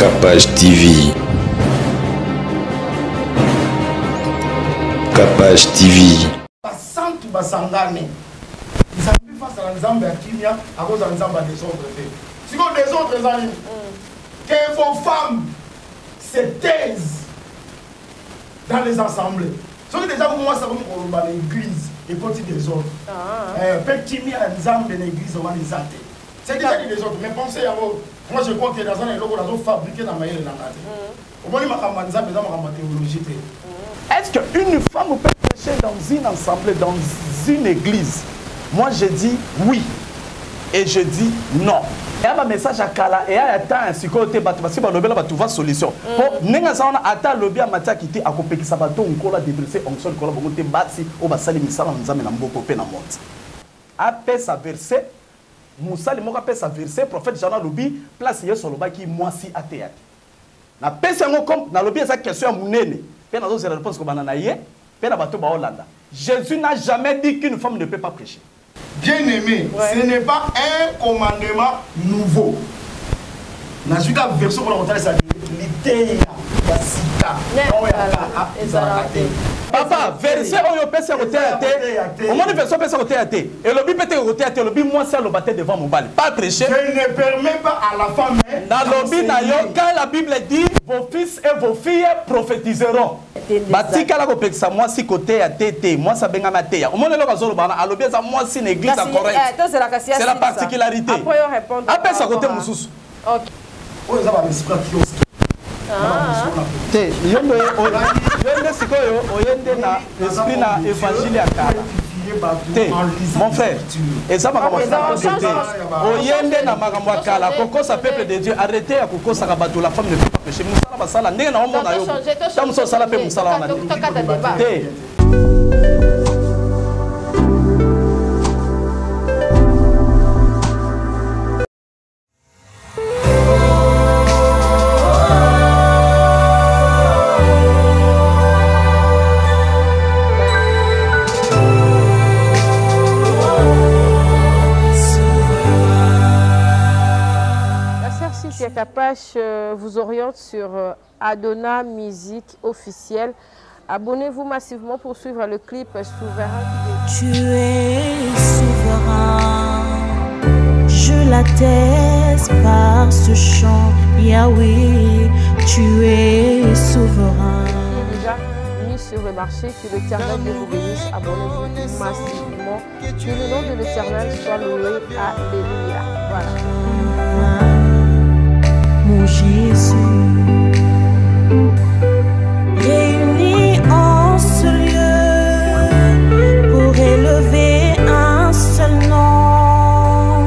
Capage TV. Capage TV. Basantu basangane. Nzambi face à Nzambe à Kimia à cause de Nzambe des autres faits. Si vous des autres amis, que vos femmes se taisent dans les assemblées. Ce qui déjà pour moi ça comme dans l'église et côté des autres. Petit Kimia Nzambe de l'église on va les athées. C'est déjà des autres, mais pensez à vous. Moi je crois que dans un éloge on a fabriqué dans ma yelle dans la tête. Au moins ma Nzambe dans ma théologie. Est-ce qu'une femme peut prêcher dans une assemblée, dans une église? Moi, je dis oui. Et je dis non. Il y a un message à Kala et il y a un psychoté parce que tu vas solution. Pour n'engager à lobby à matière qui était à couper qui s'abat donc on l'a débrissé on sol kola bongote basi au basali misala nzambe na mboko pe na monte. Après sa verset, Moussa le moka après sa verset, prophète Jana lobby place yeso loba qui moi si athée. Na pesa ngo comme na lobby esa question ya munene. Jésus n'a jamais dit qu'une femme ne peut pas prêcher. Bien aimé, ce n'est pas un commandement nouveau. Dans une version pour la l'idée papa, verset où pèse au théâtre. Au moins version pèse au théâtre. Et le but peut être au théâtre, le but moi c'est le baptême devant mon bal. Pas prêcher. Je ne permets pas à la femme. Dans le but quand la Bible dit vos fils et vos filles prophétiseront. Batika la kopekisa moi si côté à tété, moi ça benga matéya. Au moins le bazolo bana à l'obé ça moi si l'église à Corinthe. C'est la particularité. Après ça côté mususu. OK. Oh ça va m'expliquer kiosque. Te yondo oyende sikoyo oyende na esprit na évangile ya kala. Te mon frère et ça makambo oyende na makambo ya kala kokosa peuple de Dieu arrêtez ya kokosa ka bato la femme ne peut pas pécher musala basala ndenge na omona yo tamuso sala pe musala wana te. Capage vous oriente sur Adona Musique officielle. Abonnez-vous massivement pour suivre le clip Souverain. Tu es souverain, je l'atteste par ce chant. Yahweh, tu es souverain. Déjà mis sur le marché, que l'Éternel vous bénisse. Abonnez-vous massivement. Que le nom de l'Éternel soit loué. Alléluia. Voilà. Mon Jésus, réunis en ce lieu pour élever un seul nom.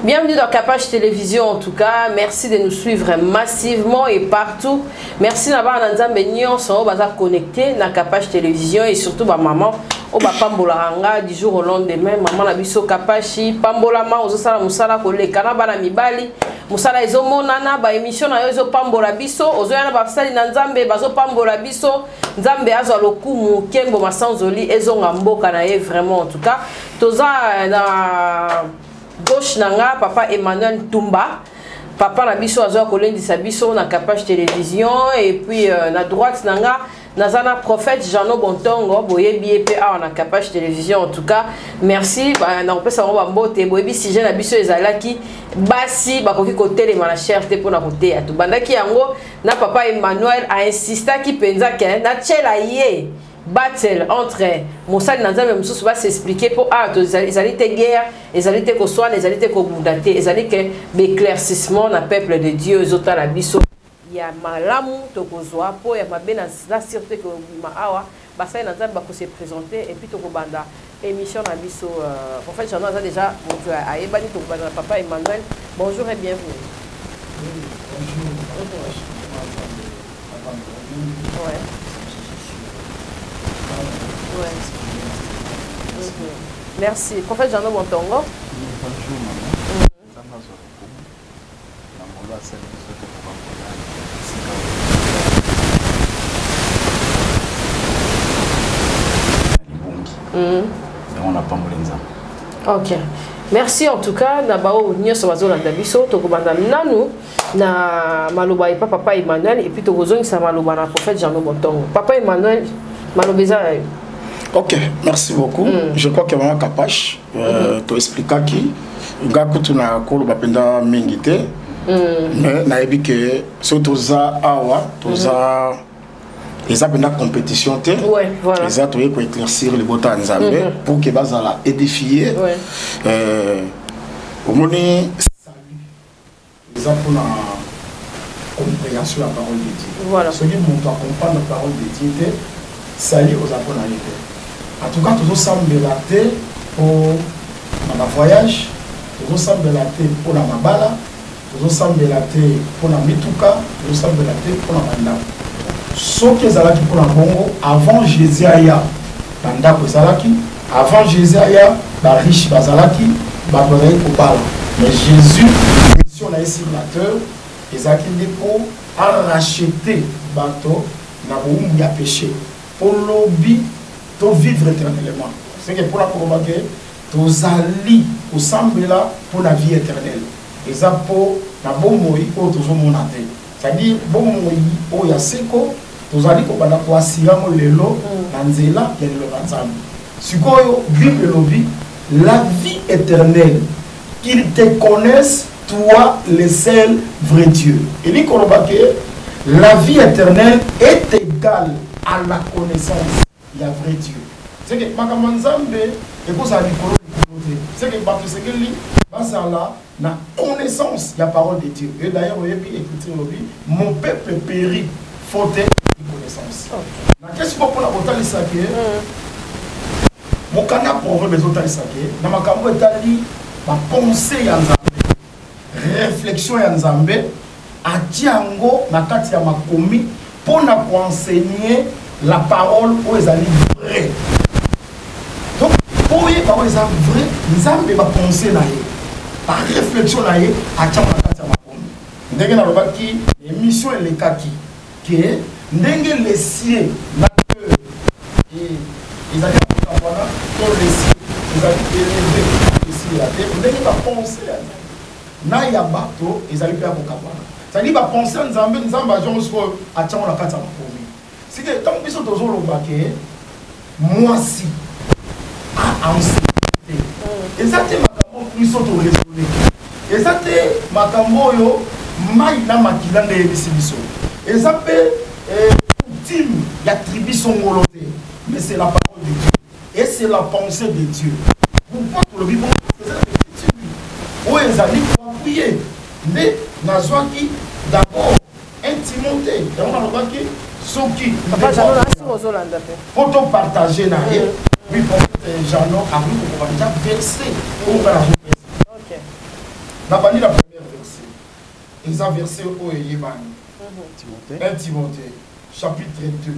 Bienvenue dans Capage Télévision en tout cas. Merci de nous suivre massivement et partout. Merci d'avoir Nzambe nyonso baza connecté na Capage Télévision et surtout ma maman au pambola hanga du jour au lendemain maman na biso Kapashi pambola ma ozosala musala koleka bana mibali musala ezomonana ba émission na yo ezo pambola biso ozoyana ba sali na Nzambe bazo pambola biso Nzambe azwa lokumu kembo masanzoli ezonga mboka na ye vraiment en tout cas toza na gauche nanga papa Emmanuel Tumba papa na biso azwa kolendisa biso na Capage Télévision et puis na droite nanga Nazana prophète Jano Bontongo boyebi epe a na Capage Télévision en tout cas merci na opesa ngo bambote boyebi sujet na biso ezalaki basi bakoki kotelema na cherté pour na côté ya to bandaki yango na papa Emmanuel a insisté ki penza ke na tchela ye battle entre Moussa Nzambe mususu va s'expliquer pour ezali te guerre ezali te ko soin ezali te ko bundate ezali ke éclaircissement na peuple de Dieu ezota la biso ya malamu tokozwa po ya mabena la sûreté que maawa basai na Nzambe ba se présenter et puis tokobanda émission na biso prophète Jean a déjà bonjour a ebani tokobanda papa Emmanuel bonjour et bienvenue. Ouais. Ouais. Merci. Prophète Jano Bontongo. Bonjour maman. Ok. Merci en tout cas na bao nyoso bazolanda biso tokobanda nanu na maloba et papa Emmanuel et puis tokozongi sa maloba na prophète Jean Botongo. Papa Emmanuel malobeza. Ok, merci beaucoup. Je crois que vraiment Capache to expliquer qui ngaku tuna kolo bapenda mingité. Mais naebi que surtout za awa toza les a une compétition té les a trouvé pour éclaircir le botan nzambe pour que bazala édifier au moni salut les a pour la compréhension de la parole de Dieu. Voilà. Celui qui comprend la parole de Dieu salut aux apprenants. En tout cas tous ensemble la thé pour ma voyage, tous ensemble la thé pour la mabala, tous ensemble la thé pour la mituka, tous ensemble la thé pour la banda. Ce qui est pour la Bongo, avant Jésus aya banda kozalaki, avant Jésus aya ba riche bazalaki, ba bonheur pour parler. Mais Jésus, mission na ici la terre, ezaki pour racheter bateau na boum ya péché. Pour lobby to vivre éternellement. C'est que pour la combattre, to zali au sambela pour la vie éternelle. Et ça pour na bon moi au toujours monate. C'est-à-dire bon moi au ya seko to zali ko bana ko asiramo lelo nanzela ya lelo banzambe. Sikoyo Bible lobby la vie éternelle qu'ils te connaissent toi le seul vrai Dieu. Et dit qu'on la vie éternelle est égale à la connaissance il y a vrai Dieu. C'est que Makamanzambe et que ça c'est que c'est que lui basala na connaissance la parole de Dieu. Et d'ailleurs vous avez écouté mon peuple périt faute de connaissance. Na qu'est-ce qu'on peut la botal saké mon kana proverbe botal saké na makambo etali ma pensée ya Nzambe réflexion ya Nzambe atiango na kati ya makomi pour enseigner la parole aux amis vrais. Donc, pour y avoir les amis vrais, nous avons pensé là, par réflexion là, à Ndenge na roba qui l'émission est le kaki, qui est ndenge les cieux, la peur et ils allaient avoir dans les cieux, ils allaient élever les cieux la terre. Ndenge va penser là, na ya bateau, ils allaient faire beaucoup de ça dit va penser en Nzambe, Nzambe a genre soit à tiens la carte à makomi. C'est que tant que ils sont toujours le baquet, moi si à enseigner. Et ça c'est makambo ils sont au raisonner. Et ça c'est makambo yo maïna makilande ebisibiso. Et ça peut ultime la tribu son volonté, mais c'est la parole de Dieu et c'est la pensée de Dieu. Pourquoi pour le vivant c'est la petite où ils allaient pour prier. Mais Nazwaki d'abord intimonté. On a remarqué ce qui faut partager na ye. Oui, pour Jeannot a vu qu'on va déjà verser pour la OK. La première verset. Ils ont versé au Yéman. 1 Timothée chapitre 2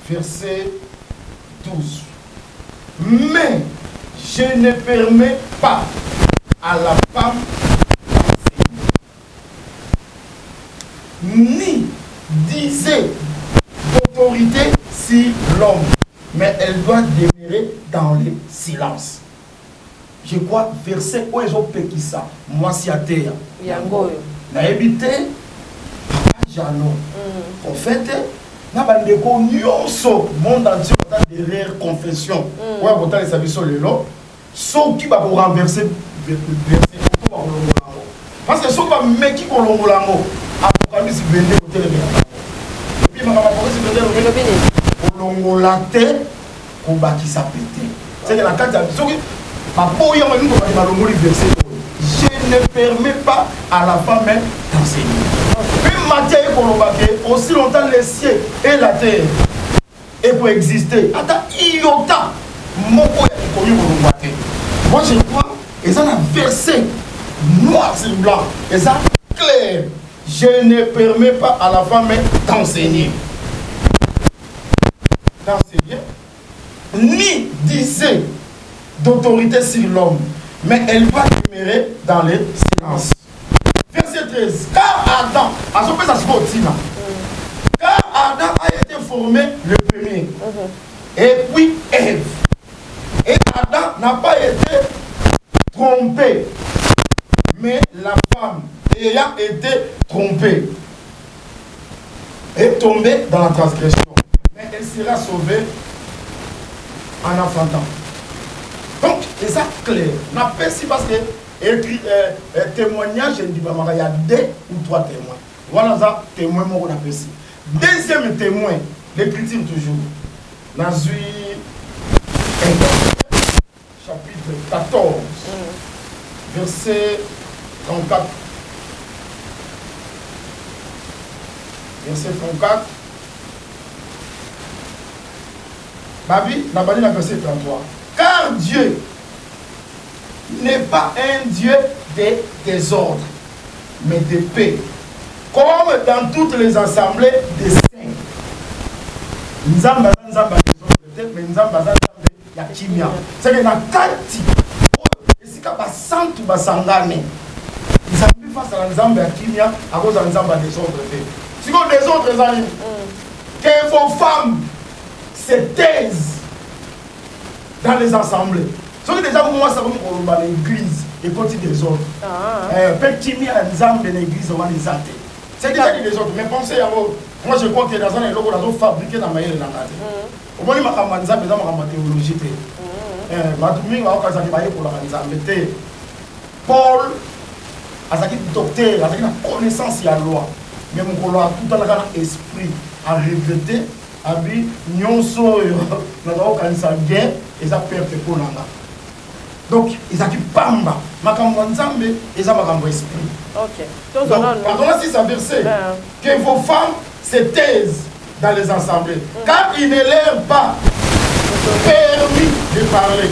verset 12. Mais je ne permets pas à la femme ni disait d'autorité sur l'homme, mais elle doit demeurer dans le silence. Je crois verset où ils ont péqué ça. Moi si à terre. Na habité Papa Jeannot. Prophète na bandeko nyonso monde entier derrière confession. Ouais botan les services le lot. Sauf qui va pour renverser verset parce que sauf pas mec qui kolongolango. Apocalypse 22 côté le bien. Et puis ma Apocalypse 22 le bien. Kolongolate ko bakisa pété. C'est que la carte soki ma boya ma ngo ba longoli verset. Je ne permets pas à la femme d'enseigner. Même Matthieu kolobake aussi longtemps les cieux et la terre et pour exister. Ata iota moko ya koyo kolongate. Moi je crois et ça un verset noir sur blanc et ça clair. Je ne permets pas à la femme d'enseigner. D'enseigner. Ni disait d'autorité sur l'homme, mais elle doit demeurer dans le silence. Verset 13. Car Adam, car Adam a été formé le premier. Et puis Ève. Et Adam n'a pas été Mais la femme ayant été trompée est tombée dans la transgression. Mais elle sera sauvée en enfantant. Donc, c'est ça clair. On appelle si parce que écrit témoignage, il y a 2 ou 3 témoins. Voilà ça, témoin, on appelle ici. Deuxième témoin, l'écriture toujours. Dans chapitre 14, verset 34. Verset 34. Babi, n'a pas dit la verset 33. Car Dieu n'est pas un Dieu de désordre, mais de paix. Comme dans toutes les assemblées des saints. Nzamba nzamba désordre, mais nzamba nzamba ya kimia. C'est que na kati esika ba santu basangane. Nzambi face à nzamba ya kimia à cause de nzamba désordre. Si vous désordre zali que vos femmes se taisent dans les assemblées. Ce qui déjà vous moi ça vous dans l'église et continue des autres. Petit mis à nzamba de l'église on va les athées. C'est déjà des autres, mais pensez à vous. Moi je crois que dans un logo dans fabriqué dans maïle dans la au moins ma camanza mais dans ma théologie matumi wa okaza ki baye pour la nzambe te Paul azaki docteur azaki na connaissance ya loi mais mon kolo tout dans la esprit à répéter abi nyonso na ba okanisa bien et ça perte pour nanga. Donc ils a qui pamba makambo nzambe et ça makambo esprit. OK. Donc pardon si ça verset que vos femmes se taisent dans les assemblées car il ne leur pas permis de parler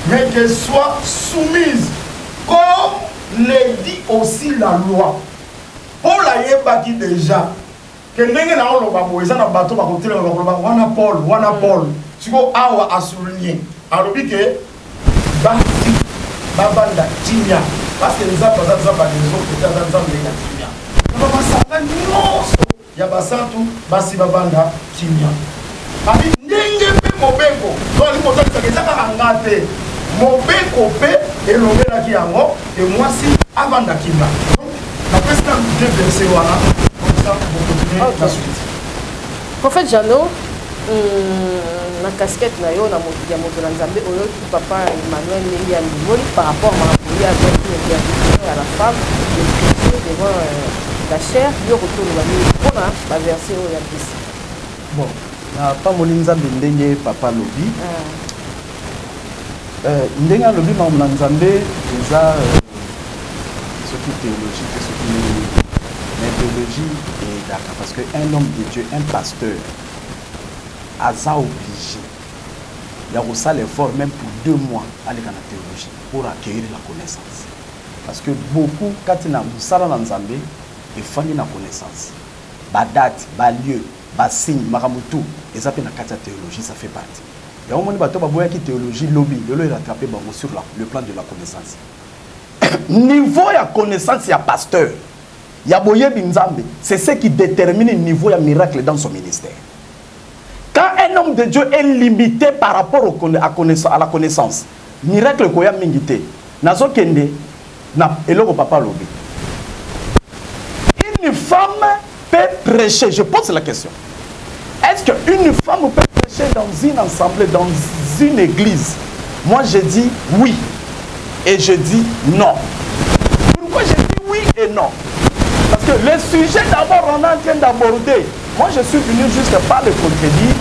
mais qu'elles soient soumises comme le dit aussi la loi. Paul a yebaki déjà que ndenge na oloba boza na bateau ba côté na oloba wana Paul siko awa a souligner alobi que bati babanda timia parce que les autres les autres timia na ba sanga nyonso ya basantu basi babanda timia abi ndenge pe mobeko donc il faut que ça ngate mobeko pe elongela ki yango et moi si abanda timia donc la présidente de verset wana comme ça pour continuer la suite. Prophète Jano na casquette na yo na moto ya moto na Nzambe oyo papa Emmanuel Nengi ya Mboli par rapport à ma avec l'interdiction à la femme de prier devant la chair yo retour la nuit pour la verset au ya bis. Bon, na pas mon Nzambe ndenge papa lobi. Ndenge lobi ma na Nzambe déjà ce qui théologie ce qui théologie et d'accord parce que un homme de Dieu un pasteur Aza obligé. Il y a aussi l'effort même pour 2 mois à l'école de théologie pour accueillir la connaissance. Parce que beaucoup, quand il y a un Nzambe, il faut une connaissance. Ba date, ba lieu, ba signe, maramutu, et ça fait la théologie, ça fait partie. Il y a un moment qui théologie lobby, le est rattrapé sur le plan de la connaissance. Niveau de connaissance, il y a pasteur. Il y a Boye Binzambe. C'est ce qui détermine le niveau de miracle dans son ministère. Quand un homme de Dieu est limité par rapport à la connaissance, miracle koya mingité, nazo kende na eloko papa lobi. Une femme peut prêcher, je pose la question. Est-ce qu'une femme peut prêcher dans une assemblée, dans une église? Moi je dis oui et je dis non. Pourquoi je dis oui et non? Parce que le sujet d'abord on est en train d'aborder. Moi je suis venu juste par le contredire.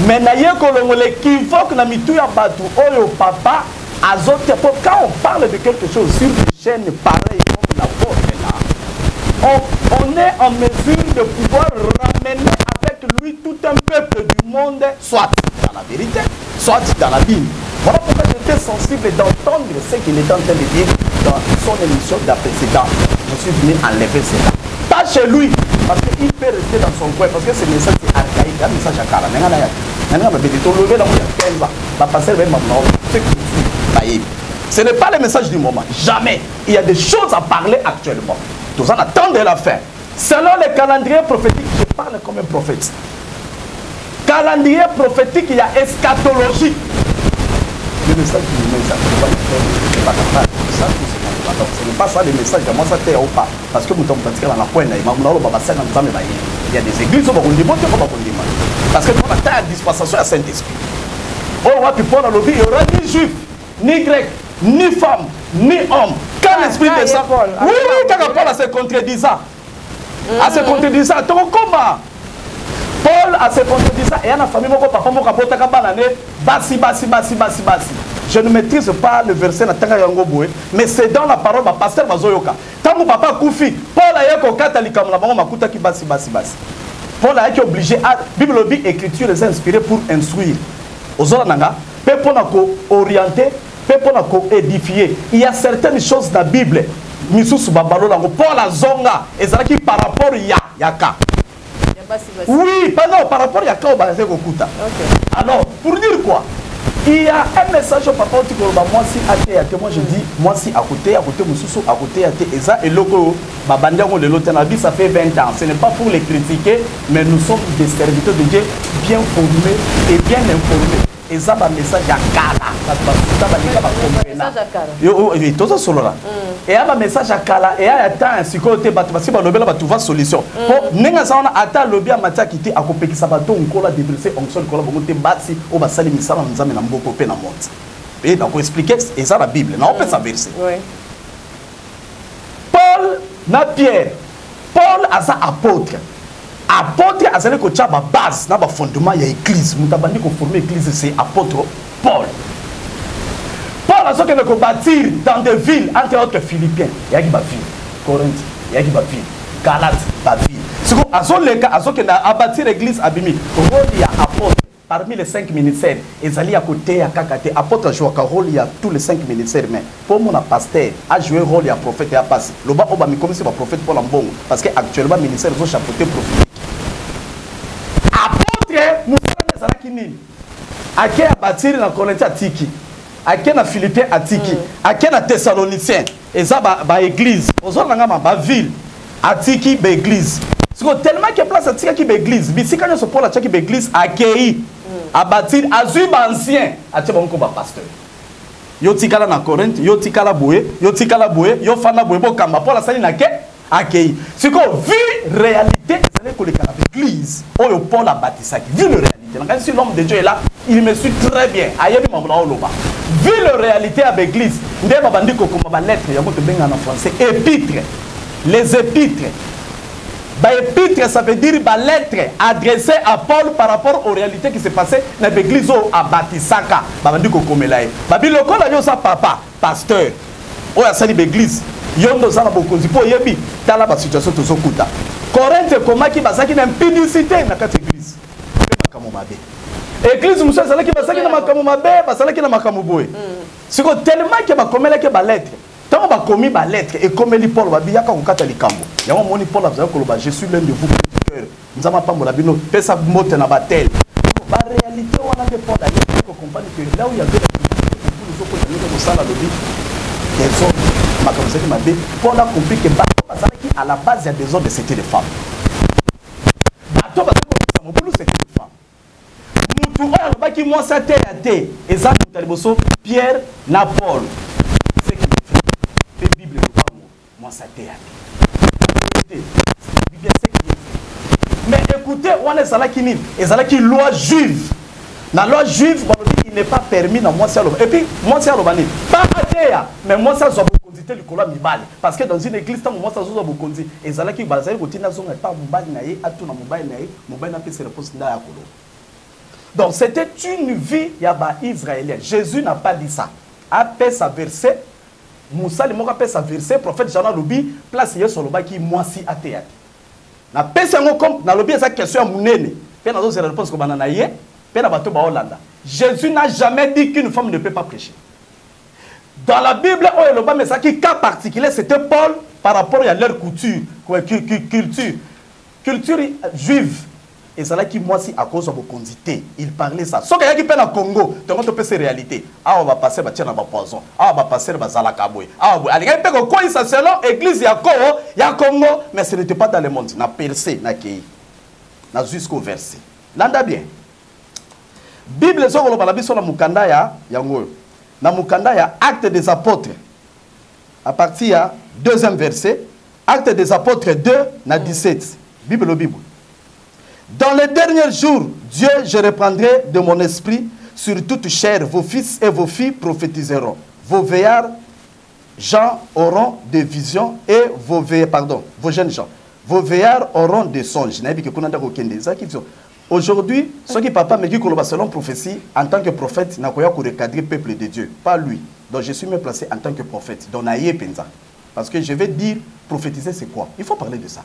Mais l'équivoque na mitu ya batu oyo papa azote quand on parle de quelque chose sur des chaînes pareilles comme la vôtre là, on est en mesure de pouvoir ramener avec lui tout un peuple du monde, soit dans la vérité, soit dans la Bible. Voilà pourquoi j'étais sensible d'entendre ce qu'il est en train de dire dans son émission précédente. Je suis venu enlever cela. Pas chez lui, parce qu'il peut rester dans son coin, parce que ce message est archaïque, un message à cara. Ce n'est pas le message du moment. Jamais. Il y a des choses à parler actuellement. Nous en attendons la fin. Selon le calendrier prophétique, je parle comme un prophète. Calendrier prophétique, il y a eschatologie. Le message du moment, ça ne peut pas le faire. Ce n'est pas ça le message. Moi, ça t'est ou pas. Parce que nous sommes pratiqués dans la pointe. Il y a des églises où on dit bon, parce que nous avons la dispensation à Saint-Esprit. Oh, Paul a lobby, il y aura ni juif, ni grec, ni femme, ni homme. Quand l'Esprit descend. Oui, quand Paul a se contredisant. A se contredisant. Donc, comment Paul a se contredisant. Et il y a une famille, papa, mon capote, basi. Je ne maîtrise pas le verset mais c'est dans la parole de pasteur Bazoyoka. Tant mon papa Koufi, Paul a été catholique, Paul a été obligé à Bible écriture les inspirées pour instruire. Aux Olananga, pour orienter, pour édifier. Il y a certaines choses dans la Bible. Paul a zonga et ça qui par rapport à Yaka. Oui, par rapport à Yaka, alors, pour dire quoi? Il y a un message au papa qui dit moi si athée, moi je dis moi si à côté Moussoussou, à côté athée, et ça et logo babandiango de l'autre ça fait 20 ans. Ce n'est pas pour les critiquer, mais nous sommes des serviteurs de Dieu bien formés et bien informés. Et ça va message à Kala. Et tout ça solo là. Et un message à Kala et à temps ainsi côté parce que ba trouver solution. Pour nenga ça on attend lobby à matia quitter à couper qui ça va donc on la débrosser on sol kola bongo te basi au ba sali misala nzambe na mboko pe na monte. Et donc expliquer et ça la Bible. Na on peut ça verser. Oui. Paul na Pierre. Paul a ça apôtre. Apôtre a zalé ko tcha ba base na ba fondement ya église mutabandi ko former église c'est apôtre Paul. Paul a ce que ko bâtir dans des villes entre autres Philippiens ya ki ba ville Corinthe ya ki ba ville Galate ba ville ce ko azo leka azo que na bâtir église abimi rôle ya apôtre parmi les 5 ministères ezali ya côté ya kakate apôtre joue ka rôle ya tous les 5 ministères mais pour mon pasteur a joué rôle ya prophète ya passe loba oba mi comme c'est ba prophète pour l'ambongo parce que actuellement ministère zo chapeauté prophétique apôtre musala ezalaki nini ake ya bâtir na Corinthiens atiki ake na Philippiens atiki ake na Thessaloniciens eza ba église ozolanga ba ville atiki ba église c'est tellement que place atiki ba église bisika nyo so pour la tiki ba église accueilli à bâtir azuba ancien atie banko ba pasteur yo tikala na Corinthe yo tikala boye yo fana boye bokamba pour la sali na ke accueilli c'est que vu réalité c'est que l'église oyo Paul a bâti vu le réalité quand si l'homme de Dieu est là il me suit très bien ayebi mamla oloba vu le réalité avec l'église ndé babandi ko ba lettre ya moto benga en français épîtres les épîtres ba épître ça veut dire ba lettre adressée à Paul par rapport aux réalités qui se passaient dans l'église au abatisaka babandi ko komelaye babi lokola yo sa papa pasteur oya sali l'église yondo za na bokonzi po yebi tala ba situation tozokuta Corinthe komaki bazaki na impudicité na kati église makamo mabe église musa zalaki bazaki na makamo mabe bazalaki na makamo boye siko tellement que ba komelaki ba lettre tant ba komi ba lettre et komeli Paul ba biyaka ko kata likambo yango moni Paul bazaki ko ba je suis l'un de vous cœur nzama pambola bino pesa mote na batel ba réalité wana de Paul a ko comprendre que là où il y avait pour nous ko ko sala lobi des hommes makamzaki mabe Paul a compris que bazaki à la base il y a des hommes de c'était des femmes bato bazaki ko mobulu c'était des femmes mutu oya lobaki moi ça te até eza mutaliboso Pierre na Paul c'est que la Bible moi ça te até mais écoutez on est zalaki nini ezalaki loi juive la loi juive il n'est pas permis dans moi et puis moi c'est pas athée mais moi ça le kola mibali parce que dans une église tant moi ça zo bokonzi ezalaki bazali kotina zonga pas mobali na ye atuna mobali na pese réponse nda ya kolo. Donc c'était une vie ya ba israélien. Jésus n'a pas dit ça. Après sa verset Moussa le moko après sa verset prophète Jean lobi place yeso loba ki moi si athée. Na pese ngo comme na lobi esa question ya munene. Pe na zo zela réponse ko banana ye, pe na bato ba Hollanda. Jésus n'a jamais dit qu'une femme ne peut pas prêcher. Dans la Bible, mais ça qui cas particulier, c'était Paul par rapport à leur culture juive. Et c'est là qui moi si à cause de vos condités, il parlait ça. Sauf qu'il y a qui peine au Congo, donc on peut ces réalités. Ah on va passer bah tiens on va poison. Ah on va passer bah zalakaboy. Ah on allez gagner quoi ça selon église ya Congo, mais ce n'était pas dans le monde. Na percé na kei. Na jusqu'au verset. Landa bien. Bible so ko la biso na mukanda ya yango. Na mukanda ya acte des apôtres à partir du 2e verset, Actes des apôtres 2, na 17. Bible au Bible. Dans les derniers jours, Dieu, je reprendrai de mon esprit sur toute chair. Vos fils et vos filles prophétiseront. Vos veillards, gens auront des visions et vos jeunes gens. Vos veillards auront des songes. Aujourd'hui, ceux qui papa me dit que selon prophétie, en tant que prophète, n'a pas recadrer le peuple de Dieu. Pas lui. Donc je suis même placé en tant que prophète. Donc naïe penza. Parce que je vais dire, prophétiser c'est quoi? Il faut parler de ça.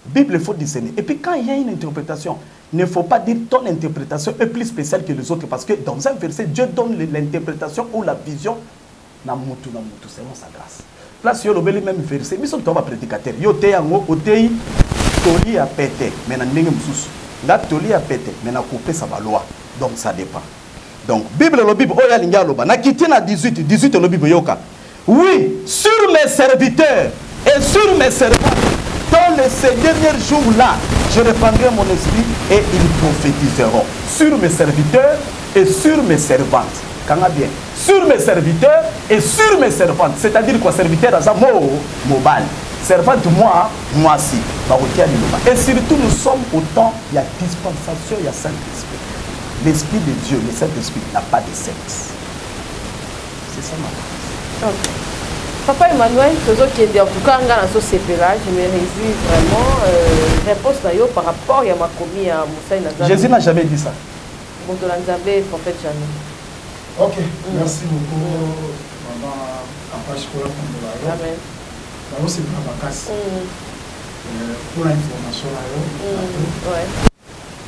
Bible, il faut discerner. Et puis quand il y a une interprétation, il ne faut pas dire ton interprétation est plus spéciale que les autres. Parce que dans un verset, Dieu donne l'interprétation ou la vision selon sa grâce. Place sur le même verset, mais surtout prédicateur. Yo te yango otei toli a pété, mais na ndenge mususu. La toli a pété, mais na coupé sa loi. Donc ça dépend. Donc Bible le Bible oya linga loba. Na kiti na 18 le Bible yoka. Oui, sur mes serviteurs et sur mes servants, dans ces derniers jours-là, je répandrai mon esprit et ils prophétiseront. Sur mes serviteurs et sur mes servantes. Bien. Sur mes serviteurs et sur mes servantes. C'est-à-dire quoi? Serviteur à mobile. Servante, moi si. Et surtout, nous sommes au temps, il y a dispensation, il y a Saint-Esprit. L'Esprit de Dieu, le Saint-Esprit, n'a pas de sexe. C'est ça ma okay. Papa Emmanuel, en tout cas, je me réjouis vraiment. Réponse par rapport à ma commis à Moussa Nazaré. Jésus n'a jamais dit ça. Prophète jamais. Ok, merci beaucoup, maman Apache pour la femme. Amen. D'abord, c'est pour la vacances. Pour l'information,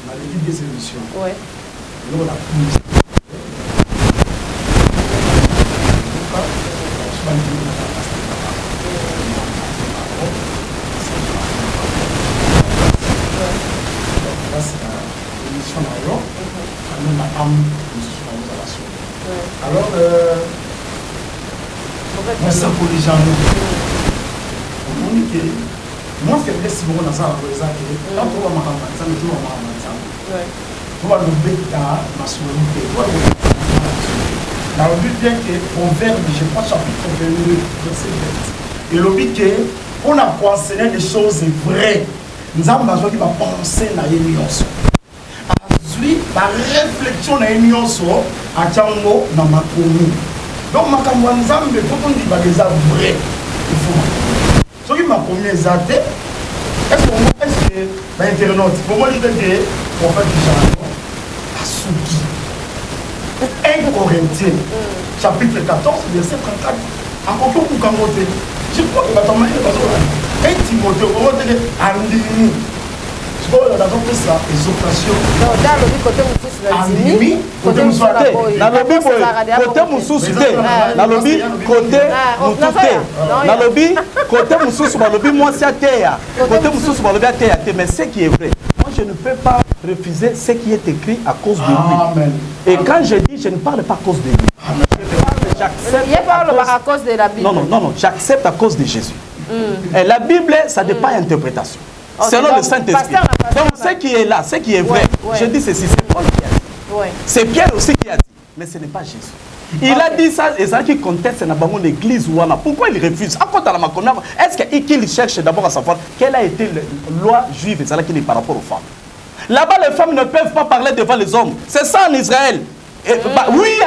on a l'équipe des émissions. Ouais. Nous, on a plus. Alors, ça pour les gens, on dit que moi, faiblesse, si on a ça, quand on va m'accompagner, ça me dit on va m'accompagner. On va le mettre dans ma souveraineté. Dans le but bien que Proverbe, je crois, chapitre 22, verset 20. Et le but que on a enseigné des choses vraies. Nous avons besoin de penser dans les nuances. Ensuite, la réflexion dans les nuances, à Tchango, dans ma commune. Donc, ma campagne, quand on dit que c'est vrai, il faut. Ce qui m'a commis exact, est-ce que l'internaute, pour moi, je dis que prophète du Jean, Asuki, 1 Corinthiens, chapitre 14, verset 34, encore que vous camoté. Je crois que votre manière de 1 Timothée, vous avez dit, Andini. Je crois que vous avez fait ça, exhortation. Non, dans le côté où Andini, côté où vous avez dans le Bible, côté mususu te, dans le Bible, côté mututé, dans le Bible, côté mususu, dans le Bible, moi c'est athée, côté mususu, dans le Bible athée, mais ce qui est vrai, moi je ne peux pas refuser ce qui est écrit à cause de lui. Et quand je dis, je ne parle pas à cause de lui. Il parle à cause de la Bible. Non, j'accepte à cause de Jésus. Et la Bible, ça dépend de l'interprétation. Selon le Saint-Esprit. Donc ce qui est là, ce qui est vrai, je dis ceci, c'est Paul qui a dit. C'est Pierre aussi qui a dit. Mais ce n'est pas Jésus. Il a dit ça, et ça qui conteste dans l'église. Pourquoi il refuse? Est-ce qu'il cherche d'abord à savoir quelle a été la loi juive qui est par rapport aux femmes? Là-bas, les femmes ne peuvent pas parler devant les hommes. C'est ça en Israël. Oui,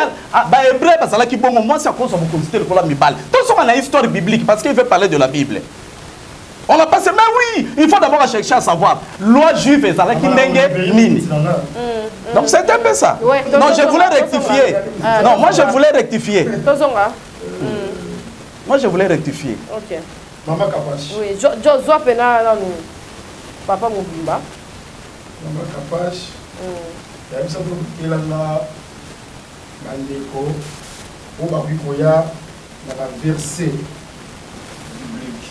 hébreu, moi, c'est à cause de mon considérer le problème Mibal. Tout ça, on a une histoire biblique parce qu'il veut parler de la Bible. On a passé, mais oui, il faut d'abord chercher à savoir. Loi juive, et ça qui n'est mine. Donc c'est un peu ça. Non, je voulais rectifier. Non, moi je voulais rectifier. Moi je voulais rectifier. Ok. Maman Kapache. Oui, Joshua Pena, Papa Mobimba. Maman Kapache. Il y a eu ça pour qu'il a là, Mandeko, au Babikoya, dans la verset biblique.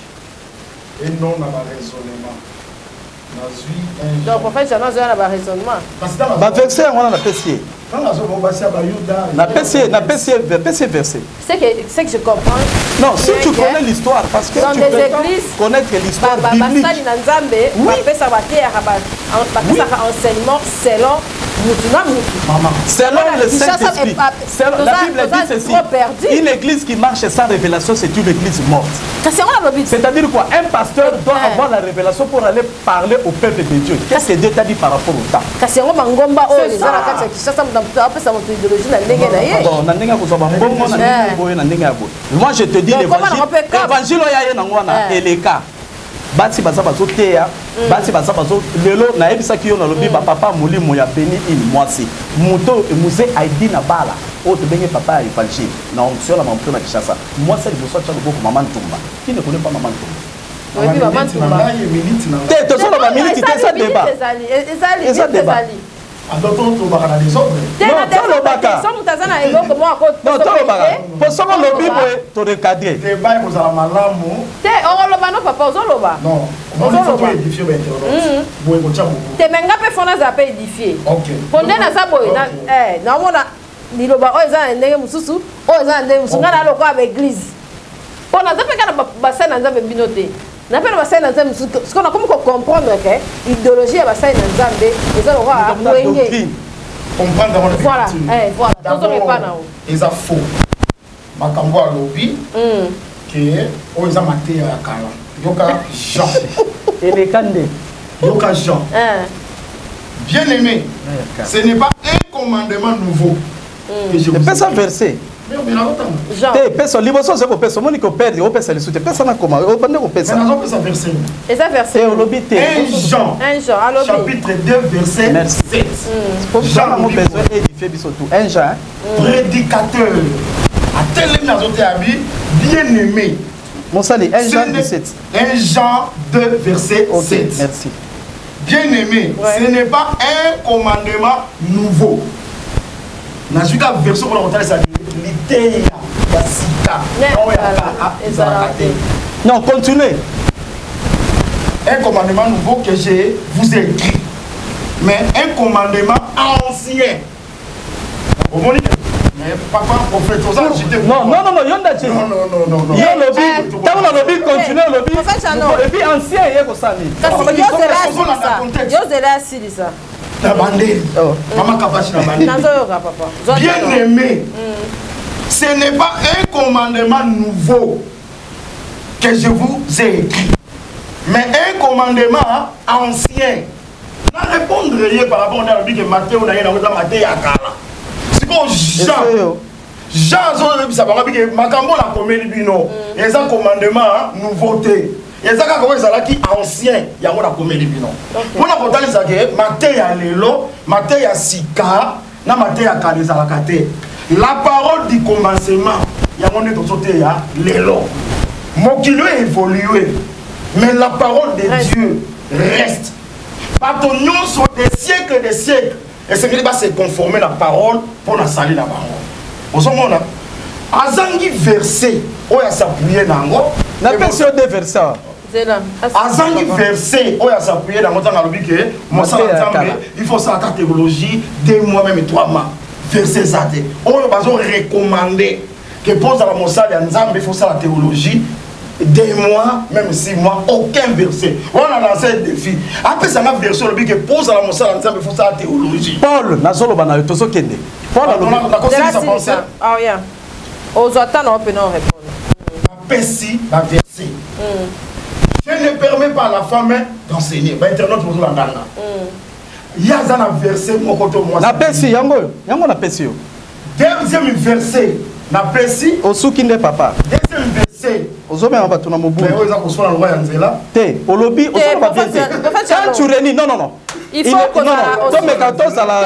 Et non dans le raisonnement. Donc, prophète, j'en ai un raisonnement. Bah, verset, on a PC. Na PC verset. C'est que je comprends. Non, si tu connais l'histoire, parce que dans tu des peux églises, connaître l'histoire biblique. Oui. Enseignement selon Maman. Selon le Saint-Esprit, la Bible dit ceci. Une église qui marche sans révélation, c'est une église morte. C'est-à-dire quoi? Un pasteur doit avoir la révélation pour aller parler au peuple de Dieu. Qu'est-ce que Dieu t'a dit par rapport au temps? Moi je te dis l'évangile et les cas. Bati baza bazoteya bati baza bazo lelo na ebisaki yo na lobi ba papa molimo ya beni in mwasi moto muse ID na bala o to benye papa ifalchi na onction la mampo na Kishasa mwasi liboso cha loboko mama Ntumba qui ne connaît pas maman Ntumba oui maman Ntumba te to so ba minute te ça débat ça débat alors to bakana des ordres non to lo baka non to lo baka pour ça que lobi boy to recadrer débat ko za malamu te on loba no papa ozoloba non on faut édifier ba internet boy ko cha beaucoup te menga pe fona za pe édifier OK ponde na sa boy na na mona liloba o eza ndenge mususu o eza ndenge mususu ngana loko aba église pona za pe kana ba sana nzambe binote na pe na ba sana nzambe mususu parce qu'on a comme comprendre que idéologie ya ba sana nzambe eza loko a wenge comprendre dans le voilà voilà tozo pas na o eza faux makambo a lobby que o eza maté ya kala yoka Jean et les candés yoka Jean bien aimé ce n'est pas un commandement nouveau que je vous ai ça verset Jean te pesa liboso se ko pesa moni ko perdre o pesa lisute pesa na koma o bande ko pesa mais nazo pesa verset et ça verset o lobité 1 Jean chapitre 2 verset 7 Jean mo besoin édifier biso tout 1 Jean prédicateur à tel nazote abi bien aimé mon sali 1 Jean 17 1 Jean 2 verset 7 merci bien aimé ce n'est pas un commandement nouveau na juka version pour la ça l'idée ya sika non continuez un commandement nouveau que je vous ai écrit mais un commandement ancien au moins mais papa prophète non yonda je non yo lobby tant na lobby continuer lobby et puis ancien yeko sali yo zela silisa Maman Kabashi na bandé. Bien aimé, ce n'est pas un commandement nouveau que je vous ai écrit, mais un commandement ancien. Na répondre par rapport à la que Matthieu na yena ngota Matthieu yakala. Siko Jean zo bisa ba que makambo la komeli bino. Eza commandement nouveauté. ezaka ko ezalaki ancien yango na komeli bino pona kotalisa ke mate ya lelo mate ya sika na mate ya kala ezalaka te la parole du commencement yango nde tozote ya lelo mokili évolué mais la parole de Dieu reste bato nyonso des siècles esengeli base conformer la parole mpona sali na bango ozomona azangi verset oyo asappuye nango na pesi yo de verset azangi verset oyo asappuye nango ntango alobi ke mosala nzambe il faut ça ta théologie 2 mois même 3 mois verset eza te oyo bazo recommandé que pose la mosala ya nzambe il faut ça la théologie 2 mois même 6 mois aucun verset on a lancé un défi après ça ma version alobi que pose la mosala ya nzambe il faut ça la théologie Paul nazoloba na yo tozokende Paul alobi na conseiller sa pensée ah yeah ozota na open on répondre pesi ba verset je ne permets pas à la femme d'enseigner ba internaute pour la ngana ya za na verset moko to moi na pesi yango na pesi yo deuxième verset na pesi osuki nde papa deuxième verset ozomema bato na mobu mais oza kosola loi ya nzela te olobi osola ba bien te quand tu reni non il faut que tomeka tozala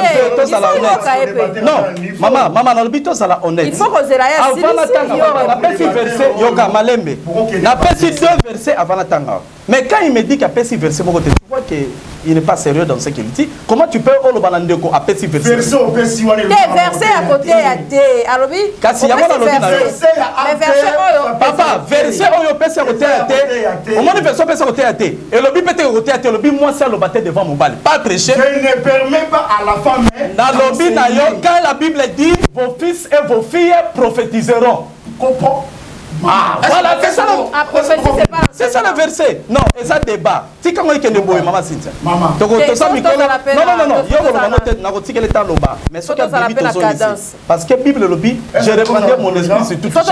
honnête non mama nalobi tozala honnête il faut que zela ya avant la tanga na pesi verset yoka malembe na pesi 2 versets avant la tanga mais quand il me dit qu'il a pesi verset moko te tu vois que il n'est pas sérieux dans ce qu'il dit comment tu peux oloba ndeko a pesi verset verset au pesi wana verset à côté ya te alobi kasi yango na lobi na verset mais verset oyo papa verset oyo pesi à côté ya te omoni verset pesi à côté ya te elobi pete côté ya te elobi moi ça loba te devant mobali pas prêcher je ne permets pas à la femme na lobi na yo quand la Bible dit vos fils et vos filles prophétiseront comprends Ah, voilà, c'est ça. C'est ça le verset. Non, et ça débat. Si quand on est que boy, maman Cynthia. Maman. Donc on ça micro. Non. Yo on va noter na rotike le temps loba. Mais ce qu'il a dit parce que Bible le dit, je répandrai mon esprit sur toute chair.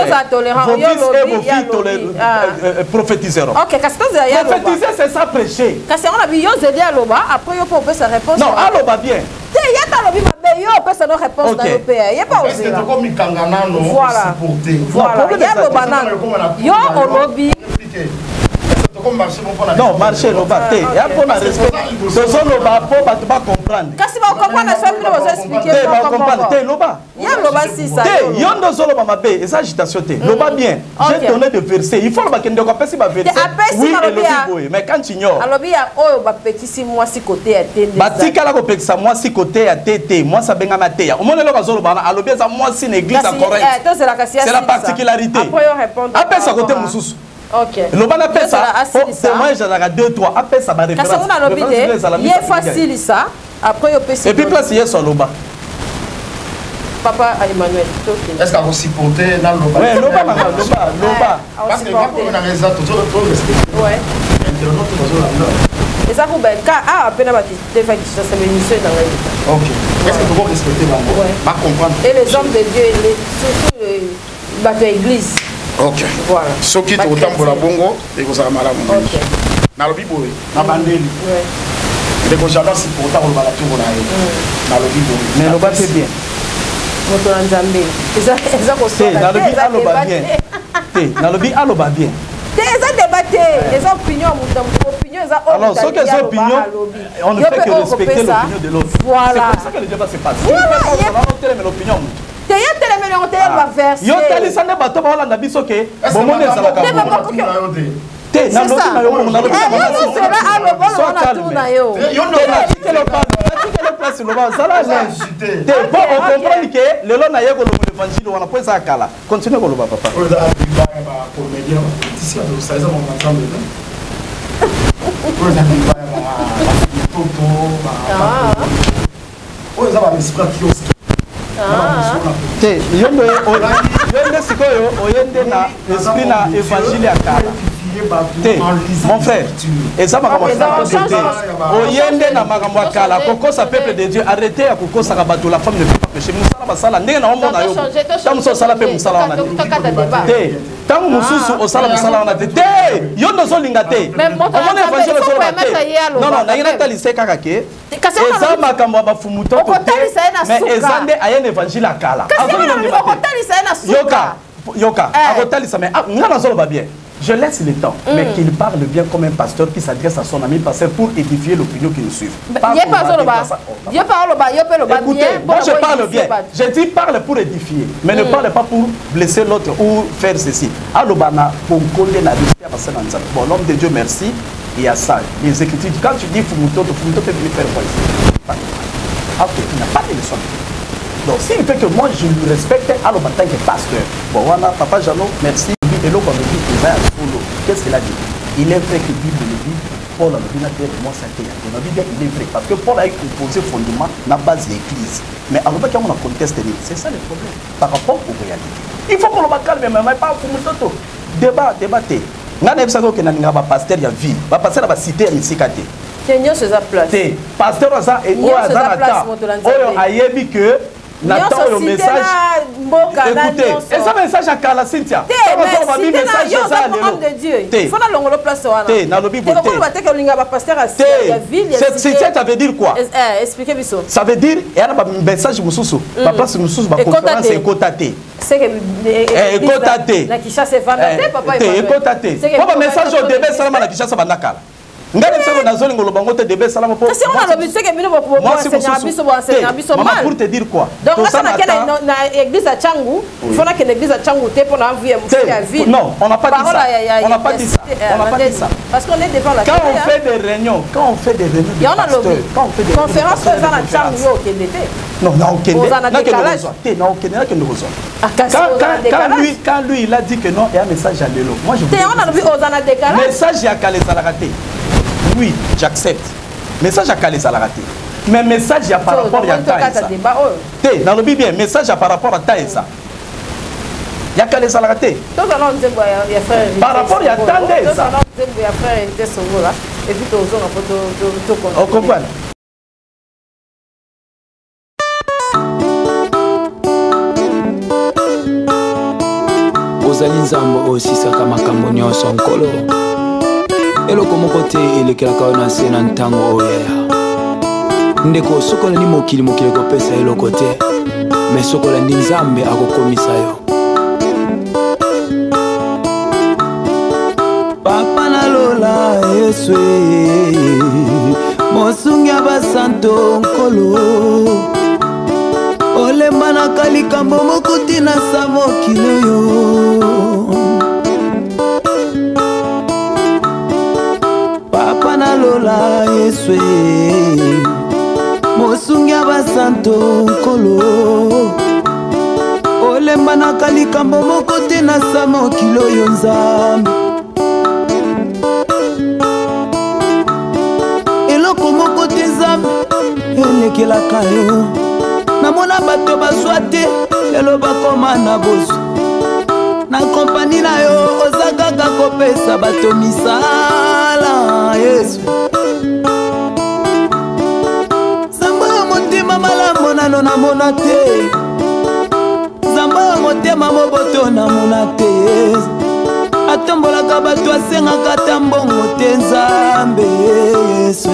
Vos fils et vos filles prophétiseront. OK, qu'est-ce ya prophétiser c'est ça prêcher. Kasi on a vu yo zedi aloba, après yo peut sa réponse. Non, aloba bien. Te ya ta lobi mabe yo peut sa réponse dans le pays. Ya pas osé. Est-ce que comme mikangana non supporter. Voilà, ya loba na. Yo olobi non, marché le baté. Il y a pour la respect. Ce sont le bas pour pas comprendre. Qu'est-ce que vous comprenez ça puis vous expliquer pas comprendre. T'es le bas. Il y a le bas si ça. T'es yondo solo mama bé et ça agitation t'es. Le bas bien. J'ai donné de verset. Il faut le bas qu'il ne doit pas si ba verset. Oui, mais quand tu ignores. Alors bien oh ba petit si moi si côté à té. Ba tika la ko pekisa moi si côté à tété. Moi ça benga maté. Au moins le bas solo bana alors bien ça moi si l'église à Corinthe. C'est la particularité. Après on répond. Après ça côté mususu. OK. Le ban appelle ça. C'est moi j'en ai 2 3 appelle ça ba référence. Parce qu'on a l'obité. Il est facile ça. Après on peut et puis place hier sur le bas. Papa Emmanuel. Est-ce qu'on va supporter dans le bas? Ouais, le bas. Parce que quand on a raison tout respect. Ouais. Et ça vous ben quand à peine bâti des fois qui ça c'est émission dans la. OK. Est-ce que tu dois respecter la mort? Pas comprendre. Et les hommes de Dieu surtout les église. OK. Voilà. Ce qui est autant pour la bongo et que ça m'a OK. Na le bibo na bandeli. Ouais. Les conséquences c'est pour autant pour la tour na na le bibo. Mais le bas c'est bien. Moto nzambe. Eza ko ça. Na le bi aloba bien. Na le bi aloba bien. Des débattés, les opinions, alors, ce que les opinions, on ne fait que respecter l'opinion de l'autre. Voilà. C'est comme ça que le débat se passe. Voilà. L'opinion. Tu as tellement de va verser. Yo tali ça ne bateau pas là biso que bon monde ça va. C'est ça. Continue con le papa. Mon frère, et ça m'a oyende na makambo kala koko sa peuple de Dieu arrêtez à koko sa bateau la femme ne peut pas pécher musala basala ndenge na omona yo tam so sala pe musala wana te tam mususu osala musala wana te yo no zo linga te omona évangile so te non na ngina talise kaka ke eza makambo ba fumuto mais ezande ayene évangile akala yoka akotalisa mais ngana zo ba bien. Je laisse le temps, mais qu'il parle bien comme un pasteur qui s'adresse à son ami pasteur pour édifier l'opinion qui nous suit. Écoutez, moi je parle bien. Je dis parle pour édifier, mais ne parle pas pour blesser l'autre ou faire ceci. Bon, l'homme de Dieu, merci. Il y a ça. Les Écritures, quand tu dis Fumuto, Fumuto peut venir faire quoi ici? Ok, il n'a pas de leçon. Donc s'il fait que moi je lui respecte, alors en tant que pasteur, bon voilà, Papa Jeannot, merci. Et l'autre on me dit qu'est-ce qu'il a dit? Il est vrai que la Bible le dit, Paul a dit moi ça il est vrai parce que Paul a posé fondement dans la base de l'église. Mais alors qu'on a contesté, c'est ça le problème par rapport aux réalités. Il faut qu'on le calme, mais pas pour nous débattre. N'a pas ça que n'a pas pasteur ya ville, pas pasteur va citer ici katé. Tenio sur sa place. Pasteur ça et au hasard oyo ayebi que n'attend le message. Écoutez, et ça message à Kala Cynthia. Message ça il faut dans le place wana. Na lobi boté. Cynthia ça veut dire quoi? Expliquez biso. Ça veut dire il y a un message mususu. Ba place mususu ba conférence écotaté. C'est que écotaté. La Kinshasa vandaté papa. Écotaté. Papa message au début salama na Kinshasa bandakala. Pour te dire quoi? Donc l'église à Tchangou, il faut que l'église à Tchangou pour envoyer la ville. Non, on n'a pas dit ça. On n'a pas dit ça. On n'a pas dit ça. Parce qu'on est devant la quand on fait des réunions, de pasteurs, quand on fait des conférences à Tchangou, quand lui il a dit que non, il y a un message à l'élo. Moi je vous message à Calais à la raté. Oui, j'accepte. Message à Calais à la raté. Mais message à par rapport à Taïsa. Dans le Bible, message à par rapport à Taïsa. Il y a qu'à les salater. Par rapport à Tandé. On comprend. ozali nzambe osisaka makambo nyonso nkolo eloko moko te elekelaka yo na se na ntango oyo yaya ndeko sokola ndi mokili ekopesa eloko te me sokola ndi nzambe akokomisa yo papa nalola yesu mosungi ya basanto nkolo olemba naka likambo moko tina sa mokili oyo papa nalola yesu mosungi ya basanto nkolo olemba naka likambo moko tina sa mokili oyo nzambe eloko moko te nzambe elekelaka yo namona bato bazwa te lelo bakoma na bozwa na kompani na yo oza kaka kopesa bato misala yesu nzambe ya motema malamu nano namona te nzambe ya motema moboto namona te atombolaka bato asengaka ta mbongo te nzambe yesu.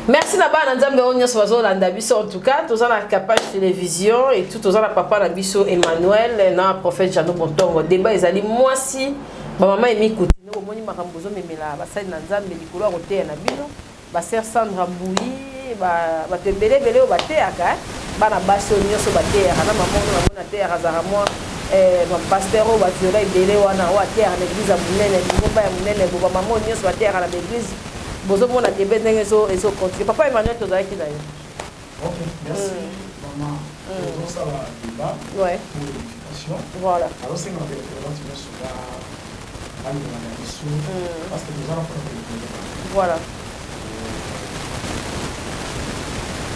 Merci na bana nzambe onyo sozo landa biso en tout cas tous la capage télévision et tout tous la papa na biso Emmanuel na prophète Jano Bontongo débat ezali mwasi ba mama emikuti no moni makambozo memela basali na nzambe likolo koteya na bino ba sœur Sandra Mbouyi ba tembele bele o bateaka bana baso nyoso bateya na mamono na mona teya za moi ba pasteur o ba viola bele wana o ateya na église ya munene ngomba ya munene bo ba mamono nyoso bateya na église. Bozo mona débé n'engezo ezo continuer. Papa Emmanuel to zaki na yo. Ok, merci maman. Pour ça la débat. Ouais. Pour l'éducation. Voilà. Alors c'est ma référence tu sur la parce que nous allons faire voilà.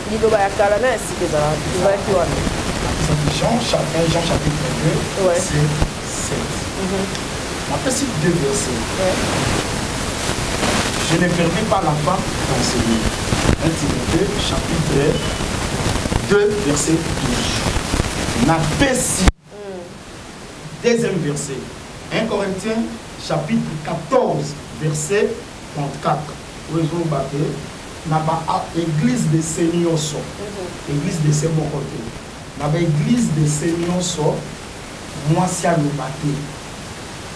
Lido ba yakala na si des ala. Tu vas qui wana. Jean chapitre 2 verset 7. Après ces deux versets. Je ne permets pas la femme d'enseigner. 1 Timothée, chapitre 2, verset 12. Napesi. Deuxième verset. 1 Corinthiens, chapitre 14, verset 34. Raison batté. Naba église de Seigneur so. Église de Seigneur côté. Naba église de Seigneur so. Moi si à le batté.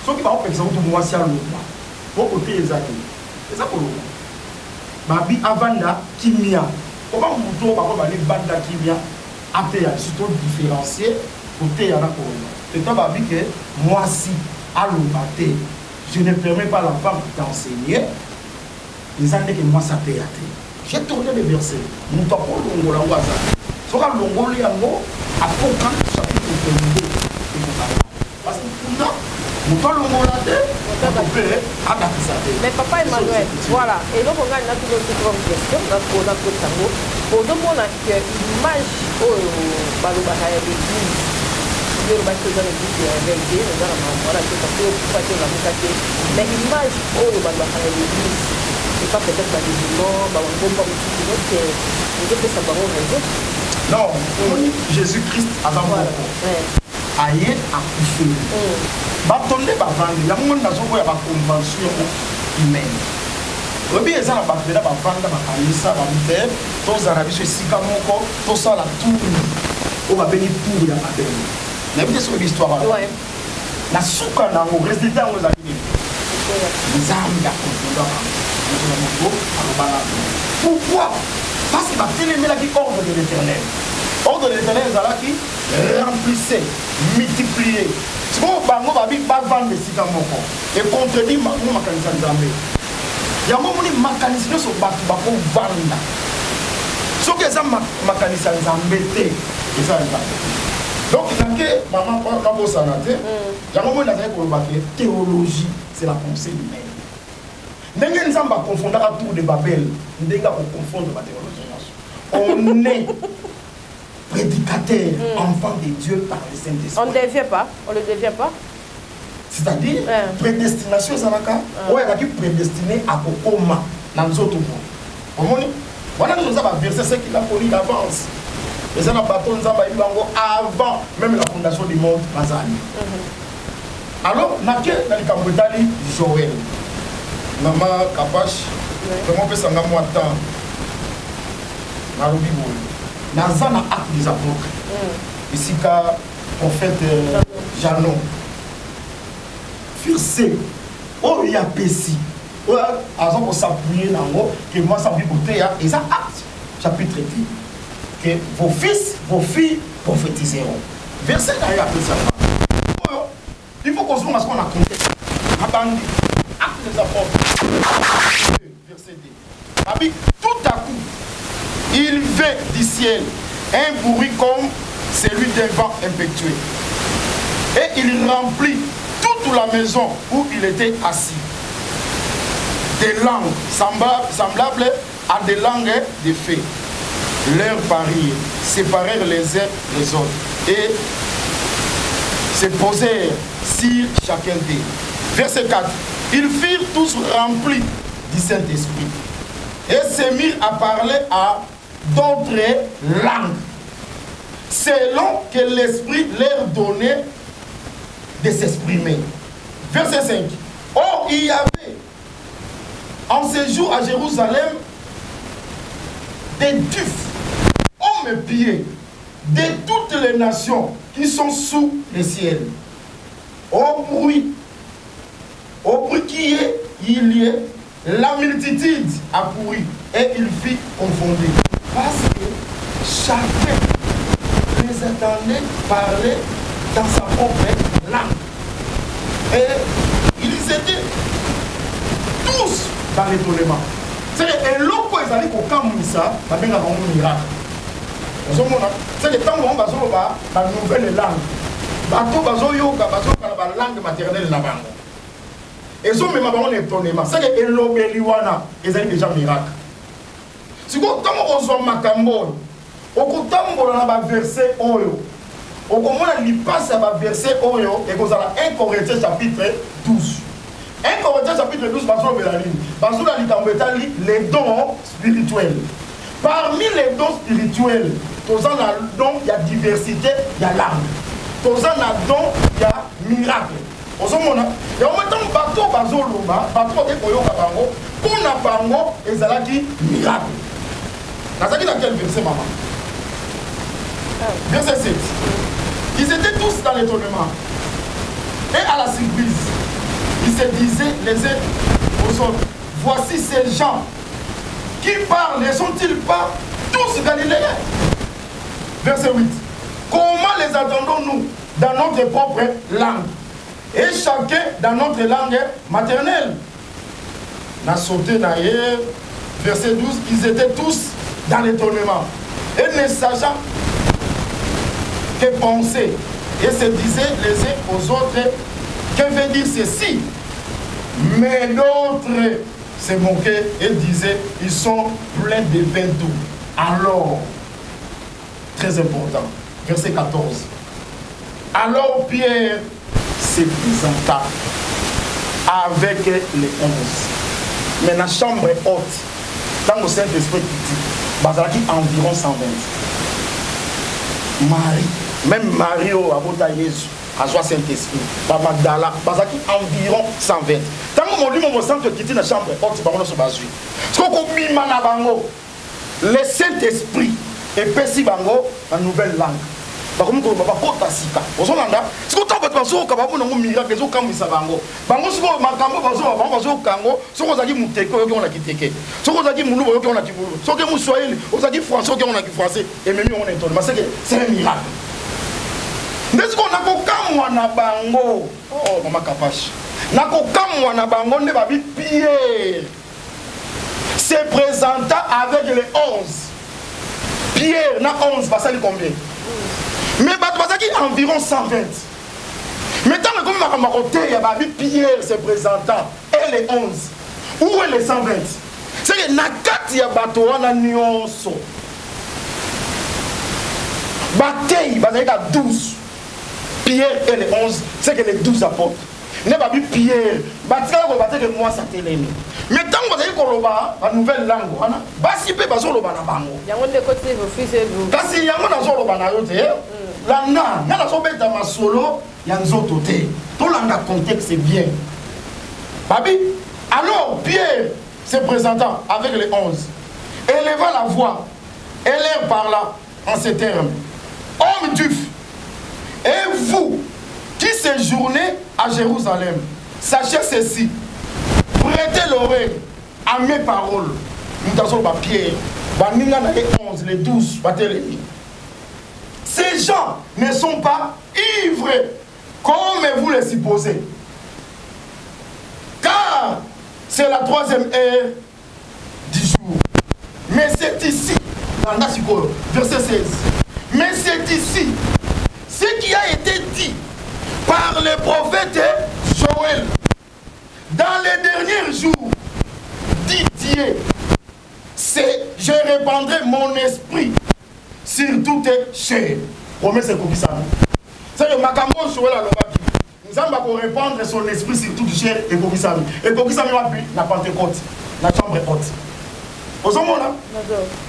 Ce qui va par exemple moi si à le batté. Pour côté les amis. C'est ça pour nous. Babi avanda kimia. Comment vous trouvez par exemple banda kimia après surtout différencier côté yana pour nous. C'est toi babi que moi si à l'oubaté je ne permets pas la femme d'enseigner. Les années que moi ça théâtre. J'ai tourné les versets. Nous t'avons longo la waza. Sera longo li yango à Cocan chapitre 22. Parce que nous t'avons longo la tête. Mais papa Emmanuel, voilà. Et donc on a une autre question. On a tout tango. Pour nous on a que l'image au balobaka ya l'église. Le bâtiment dans l'église est réveillé. Nous allons voir que parce que vous faites la moucate. Mais l'image au balobaka ya l'église. C'est pas peut-être la musulman, bah on bombe aussi d'autres que vous devez savoir raison. Non, Jésus-Christ avant moi. Aye accouché. Batonde bavandi, ya monde nazo ya ba convention humaine. Obi eza na bakela bavanda bakanisa ba mutep, to zara biso sika moko, to sala tout. O ba beni pour ya babeli. Na bité sur l'histoire là. Ouais. Na suka na ngo résident ngo za kini. Nzambe ya konfonda. Pourquoi? Parce que la qui ordre de l'éternel. Ordre de l'éternel, qui remplissait, multipliait. C'est bon, bango babi bavande de sika moko. Et contredit ma mécanisme d'Amé. Il y a un moment où mécanisme sur batu bako vanda. Ce que ça mécanisme d'Amé, c'est ça. Donc, maman, quand vous sanate, il y a un moment où la théologie, c'est la pensée humaine. Ndenge nzamba confondre à tour de Babel, ndenge ko confondre la théologie. On est prédicateur, enfant de Dieu par le Saint-Esprit. On ne devient pas, on ne le devient pas. C'est-à-dire, prédestination, ça n'a qu'à. On est prédestiné à Kokoma, dans les autres mots. Voilà, nous avons versé ce qu'il a connu d'avance. Et ça n'a pas ton avant même la fondation du monde. Alors, dans le Cambodali, Joël, Maman Kapache, comment on peut s'en avoir temps? Dans un acte des apôtres, ici, le prophète Janon, Fircé, oh, il y a Pessi, oh, avant qu'on s'appuie dans le que moi, ça me dit, et ça acte, chapitre 10, que vos fils, vos filles prophétiseront. Verset d'ailleurs, après ça. Il faut qu'on se montre ce qu'on a compté. Acte des apôtres, verset 10. Tout à coup, il vint du ciel un bruit comme celui d'un vent impétueux. Et il remplit toute la maison où il était assis. Des langues semblables à des langues de fées. Leurs paris séparèrent les uns les autres et se posèrent sur chacun d'eux. Verset 4. Ils furent tous remplis du Saint-Esprit et se mirent à parler à d'autres langues, selon que l'Esprit leur donnait de s'exprimer. Verset 5. Or, il y avait en ce jour à Jérusalem des dufs, hommes et pieds, de toutes les nations qui sont sous le ciel. Au bruit qui est, il y est, la multitude accourut et il fit confondre. Parce que chacun les entendait parler dans sa propre langue. Et ils étaient tous dans l'étonnement. C'est-à-dire que l'autre, ils allaient au camp Moussa, ça vient d'avoir un miracle. C'est que tant qu'on va sur la nouvelle langue, bateau bazoyoka la langue maternelle là-bas. Et ça même un étonnement. C'est que l'obéliwana, ils allaient déjà miracle. Si vous avez un makambo, vous avez un verset oyo, vous avez un verset oyo, et vous avez 1 Corinthiens chapitre 12. 1 Corinthiens chapitre 12, les dons spirituels. Parmi les dons spirituels, il y a don, il y a diversité, il y a langue. Il y a don, il y a miracle. Il y a un bateau, bateau, miracle. Dans quel verset, maman? Verset 7. Ils étaient tous dans l'étonnement. Et à la surprise, ils se disaient les uns aux autres, voici ces gens qui parlent, ne sont-ils pas tous galiléens? Verset 8. Comment les attendons-nous dans notre propre langue? Et chacun dans notre langue maternelle. On a sauté d'ailleurs. Verset 12, ils étaient tous dans l'étonnement. Et ne sachant que penser. Et se disaient les uns aux autres, que veut dire ceci? Mais d'autres se moquaient et disaient, ils sont pleins de vin doux. Alors, très important, verset 14. Alors Pierre se présenta avec les 11. Mais la chambre haute, dans le Saint-Esprit qui dit, Bazalaki environ 120. Marie, même Marie au Abota Jésus, à soi Saint-Esprit, Magdala, Bazalaki environ 120. Tant que mon lui, mon centre qui dit la chambre haute, c'est pas mon basui. Ce qu'on dit, le Saint-Esprit et Pessi Bango, la nouvelle langue. Par contre, on va pas porter sika. Au son landa, ce qu'on t'a pas pensé au Kababu n'a miracle, les autres comme ça bango. Bango se voit ma cambo, bango au Kango, ce qu'on a dit mouteko, on a quitté. Ce qu'on a dit moulou, on a dit moulou. Ce que vous soyez, on a dit français, on a dit français, et même on est étonné. C'est un miracle. N'est-ce qu'on a qu'au Kamwana bango? Oh, maman Kapache. N'a qu'au Kamwana bango, ne va vite Pierre. Se présenta avec les 11. Pierre n'a 11, parce que combien? Mais Bazaki environ 120. Maintenant, comme il y a Pierre se présentant, et les 11. Où est les 120? C'est que Nakati ya Batoana Nyonso. Bataille, il y a 12. Pierre et les 11, c'est que les 12 apôtres. Ne pas dire Pierre, bataille que moi ça t'élève. Mais tant que vous avez une nouvelle langue, basi pe bazo loba na bango. Yango de côté vos fils et vous. Kasi yango na zo loba na yo te. La na zo beta masolo ya nzoto te. To langa contexte bien. Babi, alors Pierre se présentant avec les 11, éleva la voix et leur parla en ces termes. Homme d'Uf, et vous qui séjournez à Jérusalem, sachez ceci, prêtez l'oreille à mes paroles. Nous avons Pierre, les 11, les 12, ces gens ne sont pas ivres comme vous les supposez. Car c'est la 3e heure du jour. Mais c'est ici, verset 16. Mais c'est ici ce qui a été dit par le prophète Joël. Dans les derniers jours, dit Dieu, je répandrai mon esprit sur toutes chairs. Promesse c'est comme ça. C'est le Makambo Joël à l'Obaki. Nous allons répandre son esprit sur toutes chairs et comme ça. Et comme ça, la Pentecôte, la chambre haute. Vous avez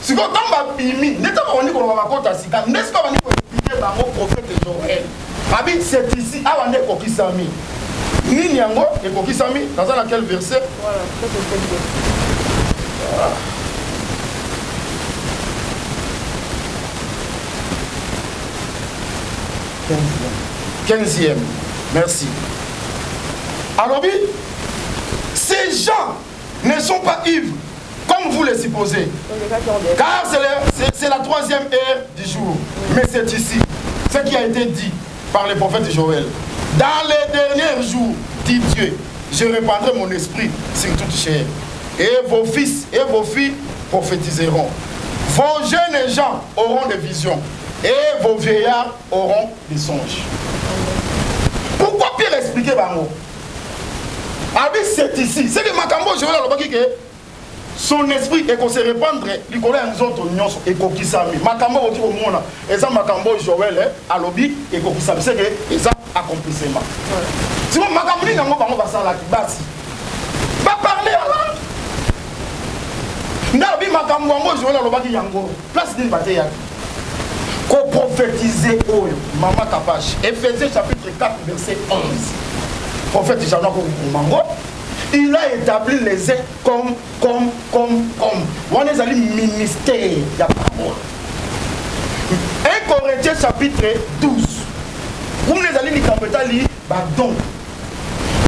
si vous avez mis, n'est-ce pas qu'on dit qu'on va compter à Sika, n'est-ce pas qu'on dit qu'on va expliquer le prophète Joël. C'est ici, à l'année Kokisami. Ni Nyango et Kokisami, dans quel verset? Voilà, ça c'est le 15e. Merci. Alors, ces gens ne sont pas ivres, comme vous le supposez. Car c'est la 3e heure du jour. Mais c'est ici, ce qui a été dit par le prophète Joël. Dans les derniers jours, dit Dieu, je répandrai mon esprit sur toute chair. Et vos fils et vos filles prophétiseront. Vos jeunes gens auront des visions. Et vos vieillards auront des songes. Pourquoi Pierre expliquer Bango? C'est ici. C'est que Makambo Joël a son esprit est qu'on se répandre, il connaît un autre union et qu'on qui s'amuse. Makambo au monde, et ça Makambo Joël à lobby et qu'on qui s'amuse, c'est que ça accomplissement. Si vous Makambo dit qu'on va s'en la basi, pas parler à langue. N'a pas Makambo Joël à lobby yango. Place d'une bataille. Qu'on prophétiser au Maman Kapache. Éphésiens chapitre 4 verset 11. Prophète Jean-Noël Mango. Il a établi les uns comme. On est allé ministère de la parole. 1 Corinthiens chapitre 12. Vous les allez lire don.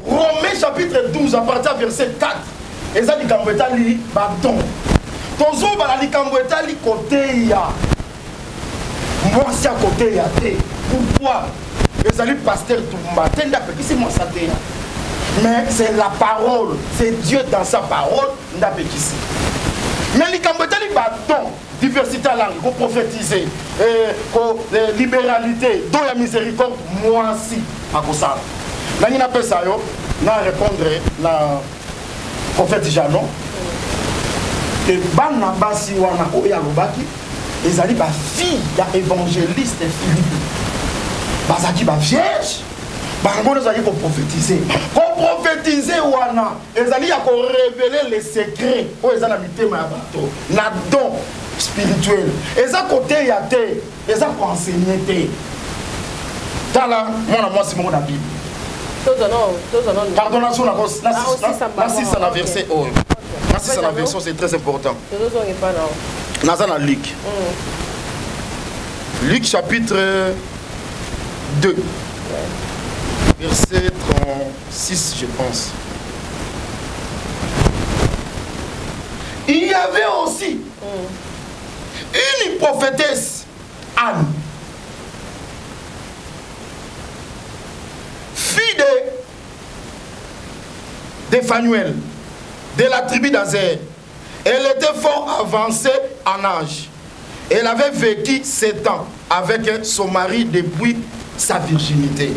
Romains chapitre 12 à partir du verset 4. Et ça dit don. Tozo bala li côté ya. Moi c'est à côté ya té. Pourquoi? Les allez pasteur Toumba. Tenda petit c'est moi ça té. Mais c'est la parole, c'est Dieu dans sa parole, n'abékissi. Mais les Cambodgiens, don, diversité à langue, qu'on prophétiser, libéralité, don la miséricorde, moi aussi, à Kossala. Là, il appelle ça, on a répondre la prophète Janon. Et Bana Basi Wana Oya Lobaki, ils allaient ba fille d'évangéliste Philippe. Bazaki ba vierge. Bango nous allons prophétiser. Qu'on prophétiser wana, ils allaient révéler les secrets. Oh, ils allaient habiter ma bateau. Na don spirituel. Ils allaient côté yate. Ils allaient enseigner. Tala, moi c'est mon Bible. Pardonnation la 6 à la verset 1. La 6 à la version c'est très important. Nazana Luc. Luc chapitre 2. Verset 36, je pense. Il y avait aussi une prophétesse, Anne, fille de Phanuel, de la tribu d'Azer. Elle était fort avancée en âge. Elle avait vécu 7 ans avec son mari depuis sa virginité.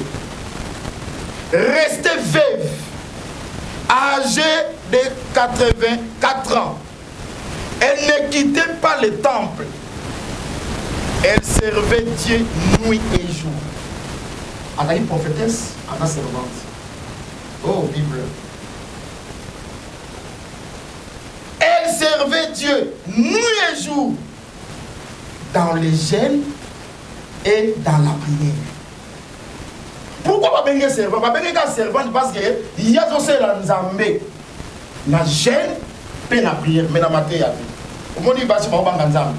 Restée veuve, âgée de 84 ans. Elle ne quittait pas le temple. Elle servait Dieu nuit et jour. Elle a une prophétesse, elle a servante. Oh, Bible. Elle servait Dieu nuit et jour dans les jeûnes et dans la prière. Pourquoi pas bien servant? Pas bien servante parce que il y a aussi la nzambe, la jeûne et la prière, mais la matin il y a. Au moment où il va se faire nzambe,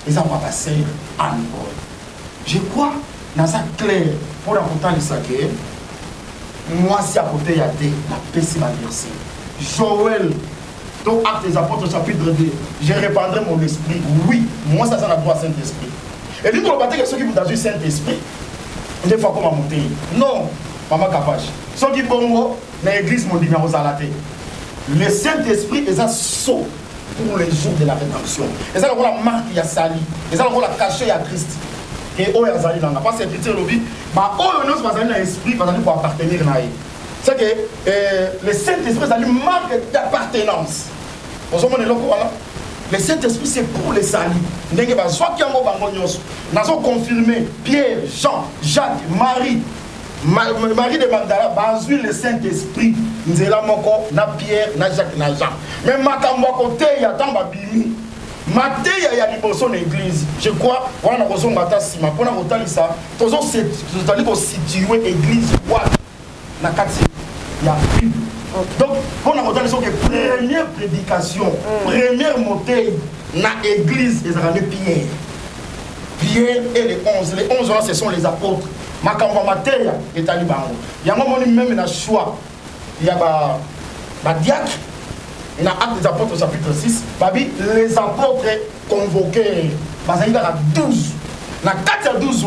ils ont pas passé en encore. Je crois dans ça clair pour raconter les sacs. Moi si à côté il y a des la paix c'est ma verset. Joël. Donc, Actes des Apôtres, chapitre 2, je répandrai mon esprit. Oui, moi, ça, ça n'a droit à Saint-Esprit. Et dit, nous, que ceux qui vous dans du Saint-Esprit, des fois, comment monter. Non, maman Kapache. Ceux qui bongo, dans l'église, mon numéro zalaté. Le Saint-Esprit est un sceau pour les jours de la rédemption. Et ça, la marque, il y a sali. Et ça, la cachée, à Christ. Et oh, il y a sali dans la. Parce que c'est le lobby. Mais oh, il y a dans l'esprit, parce que pour appartenir à eux. C'est que le Saint-Esprit, c'est une marque d'appartenance. Le Saint-Esprit, c'est pour les salis. Soit qui ont confirmé Pierre, Jean, Jacques, Marie de Magdala, basé le Saint-Esprit. Nous avons Pierre, Jacques, Jean. Mais Makambo côté, il y a tant babimi. Maté, il y a l'église. Je crois, on a besoin de Matasima. Pour nous dire ça, nous allons situer l'église. Il y a Bible. Donc, on a entendu que première prédication, première montée dans l'église, ils ont Pierre. Pierre et les 11. Les 11 ce sont les apôtres. Makamba Matéya est allé bango. Il y a un moment même dans le choix. Il y a un diacre. Il y a Actes des Apôtres chapitre 6. Les apôtres convoqués. Il y a 12. Dans 4 à 12,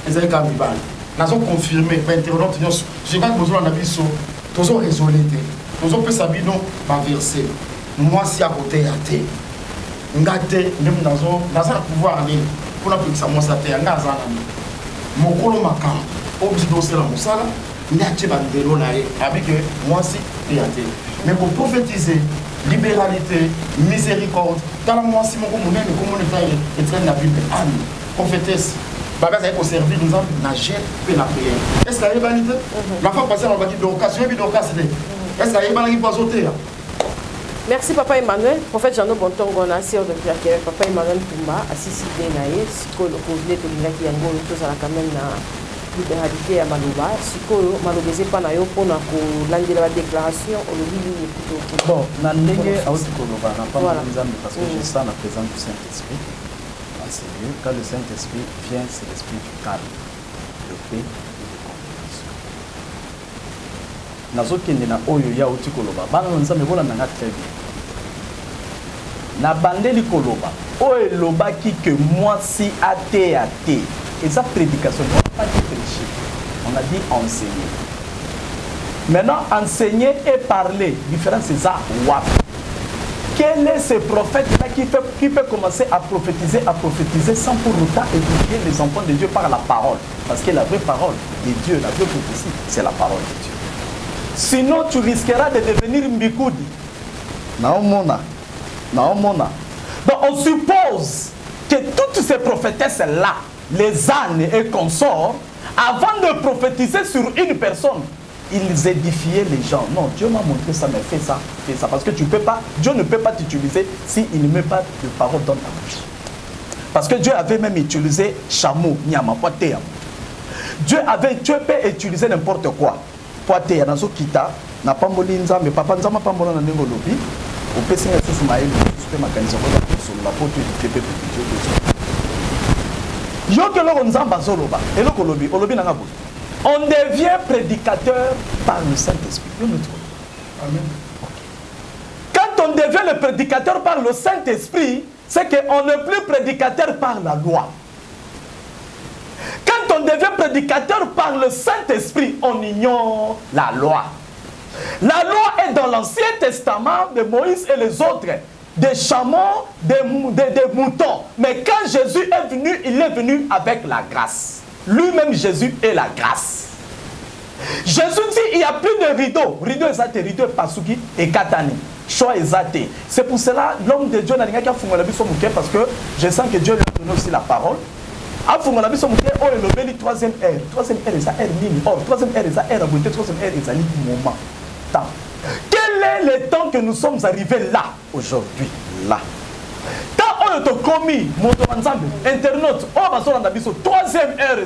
ils ont confirmé. Je vais vous dire tous ont raisonné, tous ont pu savoir ma verset. Moi, si à côté, il y a des dans un pouvoir, pour la plus moi, ça fait un gaz. Mon colo macam, obligé de la moussala, il y a des banderoles avec moi, si il y a des. Mais pour prophétiser, libéralité, miséricorde, dans la moi, si mon communauté, et traîne la Bible, prophétesse. Baba ça pour servir nous na gêne et la prière. Est-ce qu'il y a vanité? La fois passée on va dire d'occasion et d'occasion. Est-ce qu'il y a vanité qui passe au terre? Merci Papa Emmanuel. Prophète Jean Bontongo na sœur de Pierre Papa Emmanuel Pumba assisi naye sikolo ko vle to lingaki yango to za quand même na libéralité ya maloba sikolo malobeze pa na yo pona ko landela la déclaration au lieu plutôt. Bon, na ndenge auti ko loba na pas nzambe parce que je sens la présence du Saint-Esprit. C'est mieux. Quand le Saint-Esprit vient, c'est l'esprit du calme, de paix et de compréhension. Nazokende na oyo ya uti koloba. Bana nzambe bola nanga très bien. Na bandeli koloba. Oyo loba ki que moi si athée. Et sa prédication, on n'a pas dit prêcher. On a dit enseigner. Maintenant, enseigner et parler, différence c'est ça. Quel est ce prophète-là qui peut commencer à prophétiser sans pour autant éduquer les enfants de Dieu par la parole? Parce que la vraie parole de Dieu, la vraie prophétie, c'est la parole de Dieu. Sinon, tu risqueras de devenir Mbikoudi. Naomona. Donc, on suppose que toutes ces prophétesses-là, les ânes et consorts, avant de prophétiser sur une personne, ils édifiaient les gens. Non, Dieu m'a montré ça, mais fais ça, fais ça. Parce que tu peux pas, Dieu ne peut pas t'utiliser s'il ne met pas de parole dans ta bouche. Parce que Dieu avait même utilisé chameau, nyama, poité. Dieu peut utiliser n'importe quoi. Poité, dans ce kita, n'a pas molinza, mais papa n'a pas molin dans le lobby. Au PC, il y a tout ce maïs, tout ce mécanisme, sur la porte du TP. Yo que l'on nzamba zoloba, et le lobby, au lobby n'a pas. On devient prédicateur par le Saint-Esprit. Amen. Quand on devient le prédicateur par le Saint-Esprit, c'est qu'on n'est plus prédicateur par la loi. Quand on devient prédicateur par le Saint-Esprit, on ignore la loi. La loi est dans l'Ancien Testament de Moïse et les autres, des chameaux, des moutons. Mais quand Jésus est venu, il est venu avec la grâce. Lui-même, Jésus est la grâce. Jésus dit il n'y a plus de rideau. Rideau ezate, rideau pasuki et katani. Choix ezate. C'est pour cela l'homme de Dieu n'a rien qu'à fondre la vie sur mon cœur parce que je sens que Dieu lui a donné aussi la parole. A fondre la vie sur mon cœur, oh le beli troisième ère. Troisième ère est à ère mini. Or troisième ère est à ère abouté. Troisième ère est à moment. Temps. Quel est le temps que nous sommes arrivés là aujourd'hui là? On te commis, mon ensemble, internaute, on va sur la biso, troisième heure,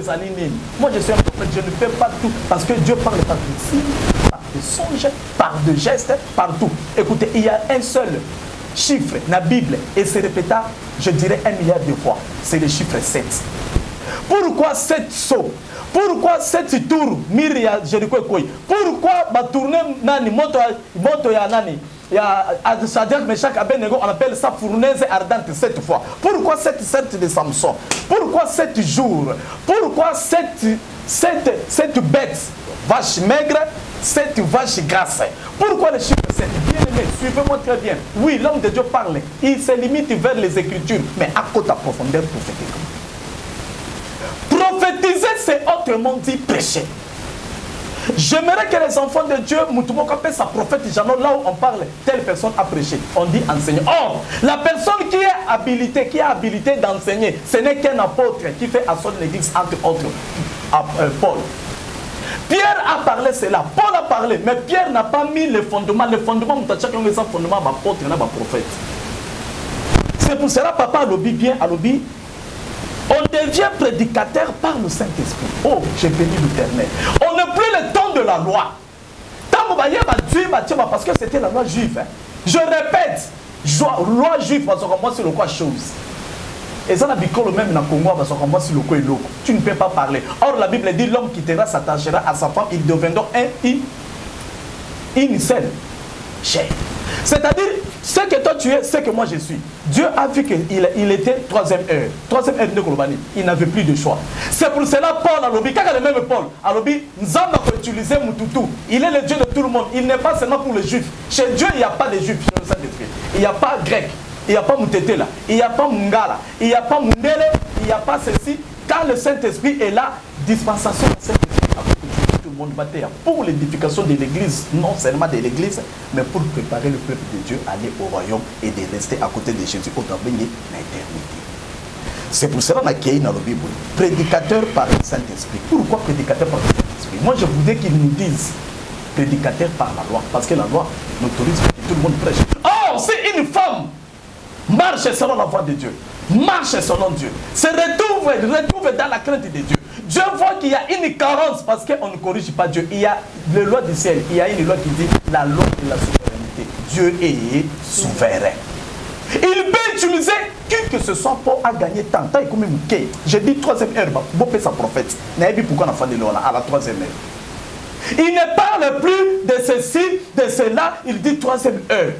moi je suis un prophète, je ne fais pas tout, parce que Dieu parle par des signes, par des songes, par des gestes, partout. Écoutez, il y a un seul chiffre dans la Bible, et c'est répété, je dirais 1 milliard de fois, c'est le chiffre 7. Pourquoi 7 sauts? Pourquoi 7 tours? Myria, Jéricho et Koui. Pourquoi ma tournée, nani, moto ya nani? C'est-à-dire que chaque Abednego, on appelle ça fournaise ardente 7 fois. Pourquoi 7 de Samson? Pourquoi 7 jours? Pourquoi 7 bêtes? Vaches maigres, 7 vaches grasses. Pourquoi le chiffre 7? Bien aimé, suivez-moi très bien. Oui, l'homme de Dieu parle. Il se limite vers les Écritures, mais à côté à profondeur prophétique. Prophétiser, c'est autrement dit prêcher. J'aimerais que les enfants de Dieu, Moutoumoko appelle sa prophète, là où on parle, telle personne a prêché, on dit enseigner. Or, la personne qui est habilitée d'enseigner, ce n'est qu'un apôtre qui fait à son église, entre autres, Paul. Pierre a parlé cela, Paul a parlé, mais Pierre n'a pas mis le fondement. Le fondement, chacun a mis son fondement, apôtre, il y a un prophète. C'est pour cela, papa a lobby bien, a lobby. On devient prédicateur par le Saint-Esprit. Oh, j'ai béni l'Éternel. On n'a plus le temps de la loi. Parce que c'était la loi juive. Je répète, loi juive, parce que moi c'est le quoi chose. Et ça n'a pas le même dans le Congo, parce que moi c'est le quoi l'eau. Tu ne peux pas parler. Or la Bible dit l'homme quittera, s'attachera à sa femme, ils deviendront une seule chair. C'est-à-dire, ce que toi tu es, ce que moi je suis. Dieu a vu qu'il était troisième heure. Troisième heure de Kolobani. Il n'avait plus de choix. C'est pour cela Paul a lobby. Quand il est même Paul a lobby, Nzamba peut utiliser Moutoutou. Il est le Dieu de tout le monde. Il n'est pas seulement pour les Juifs. Chez Dieu, il n'y a pas de Juifs. Il n'y a pas grec. Il n'y a pas Moutetela. Il n'y a pas Mungala. Il n'y a pas Mundele. Il n'y a pas ceci. Quand le Saint-Esprit est là, dispensation du Saint-Esprit. Tout le monde bataille pour l'édification de l'église, non seulement de l'église, mais pour préparer le peuple de Dieu à aller au royaume et de rester à côté de Jésus au temps de l'éternité. C'est pour cela qu'on a dans la Bible prédicateur par le Saint-Esprit. Pourquoi prédicateur par le Saint-Esprit? Moi je voudrais qu'ils nous disent prédicateur par la loi, parce que la loi n'autorise pas que tout le monde prêche. Oh, c'est une femme marche selon la voie de Dieu, marche selon Dieu, se retrouve dans la crainte de Dieu. Dieu voit qu'il y a une carence parce qu'on ne corrige pas Dieu. Il y a la loi du ciel, il y a une loi qui dit la loi de la souveraineté. Dieu est souverain. Il peut utiliser qui que ce soit pour gagner tant. J'ai dit troisième heure, Bopé sa prophète. Pourquoi on a fait à la troisième heure? Il ne parle plus de ceci, de cela, il dit troisième heure.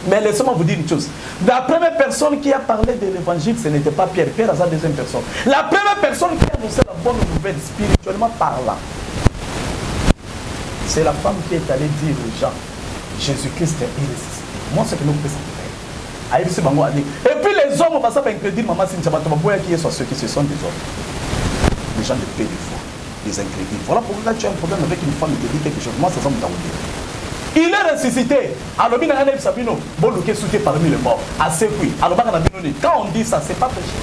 Mais laissez-moi vous dire une chose. La première personne qui a parlé de l'évangile, ce n'était pas Pierre. Pierre est la deuxième personne. La première personne qui a annoncé la bonne nouvelle spirituellement parlant, c'est la femme qui est allée dire aux gens, Jésus-Christ est ressuscité. Moi, c'est que nous pouvons s'en faire. Et puis les hommes, ça va incrédule, maman, c'est une qui est sur ceux qui se sont des hommes. Les gens de paix de foi, les incrédules. Voilà pourquoi tu as un problème avec une femme qui te dit quelque chose. Moi, ça semble t'envoyer. Il est ressuscité. Alors, parmi les morts. Quand on dit ça, c'est pas péché.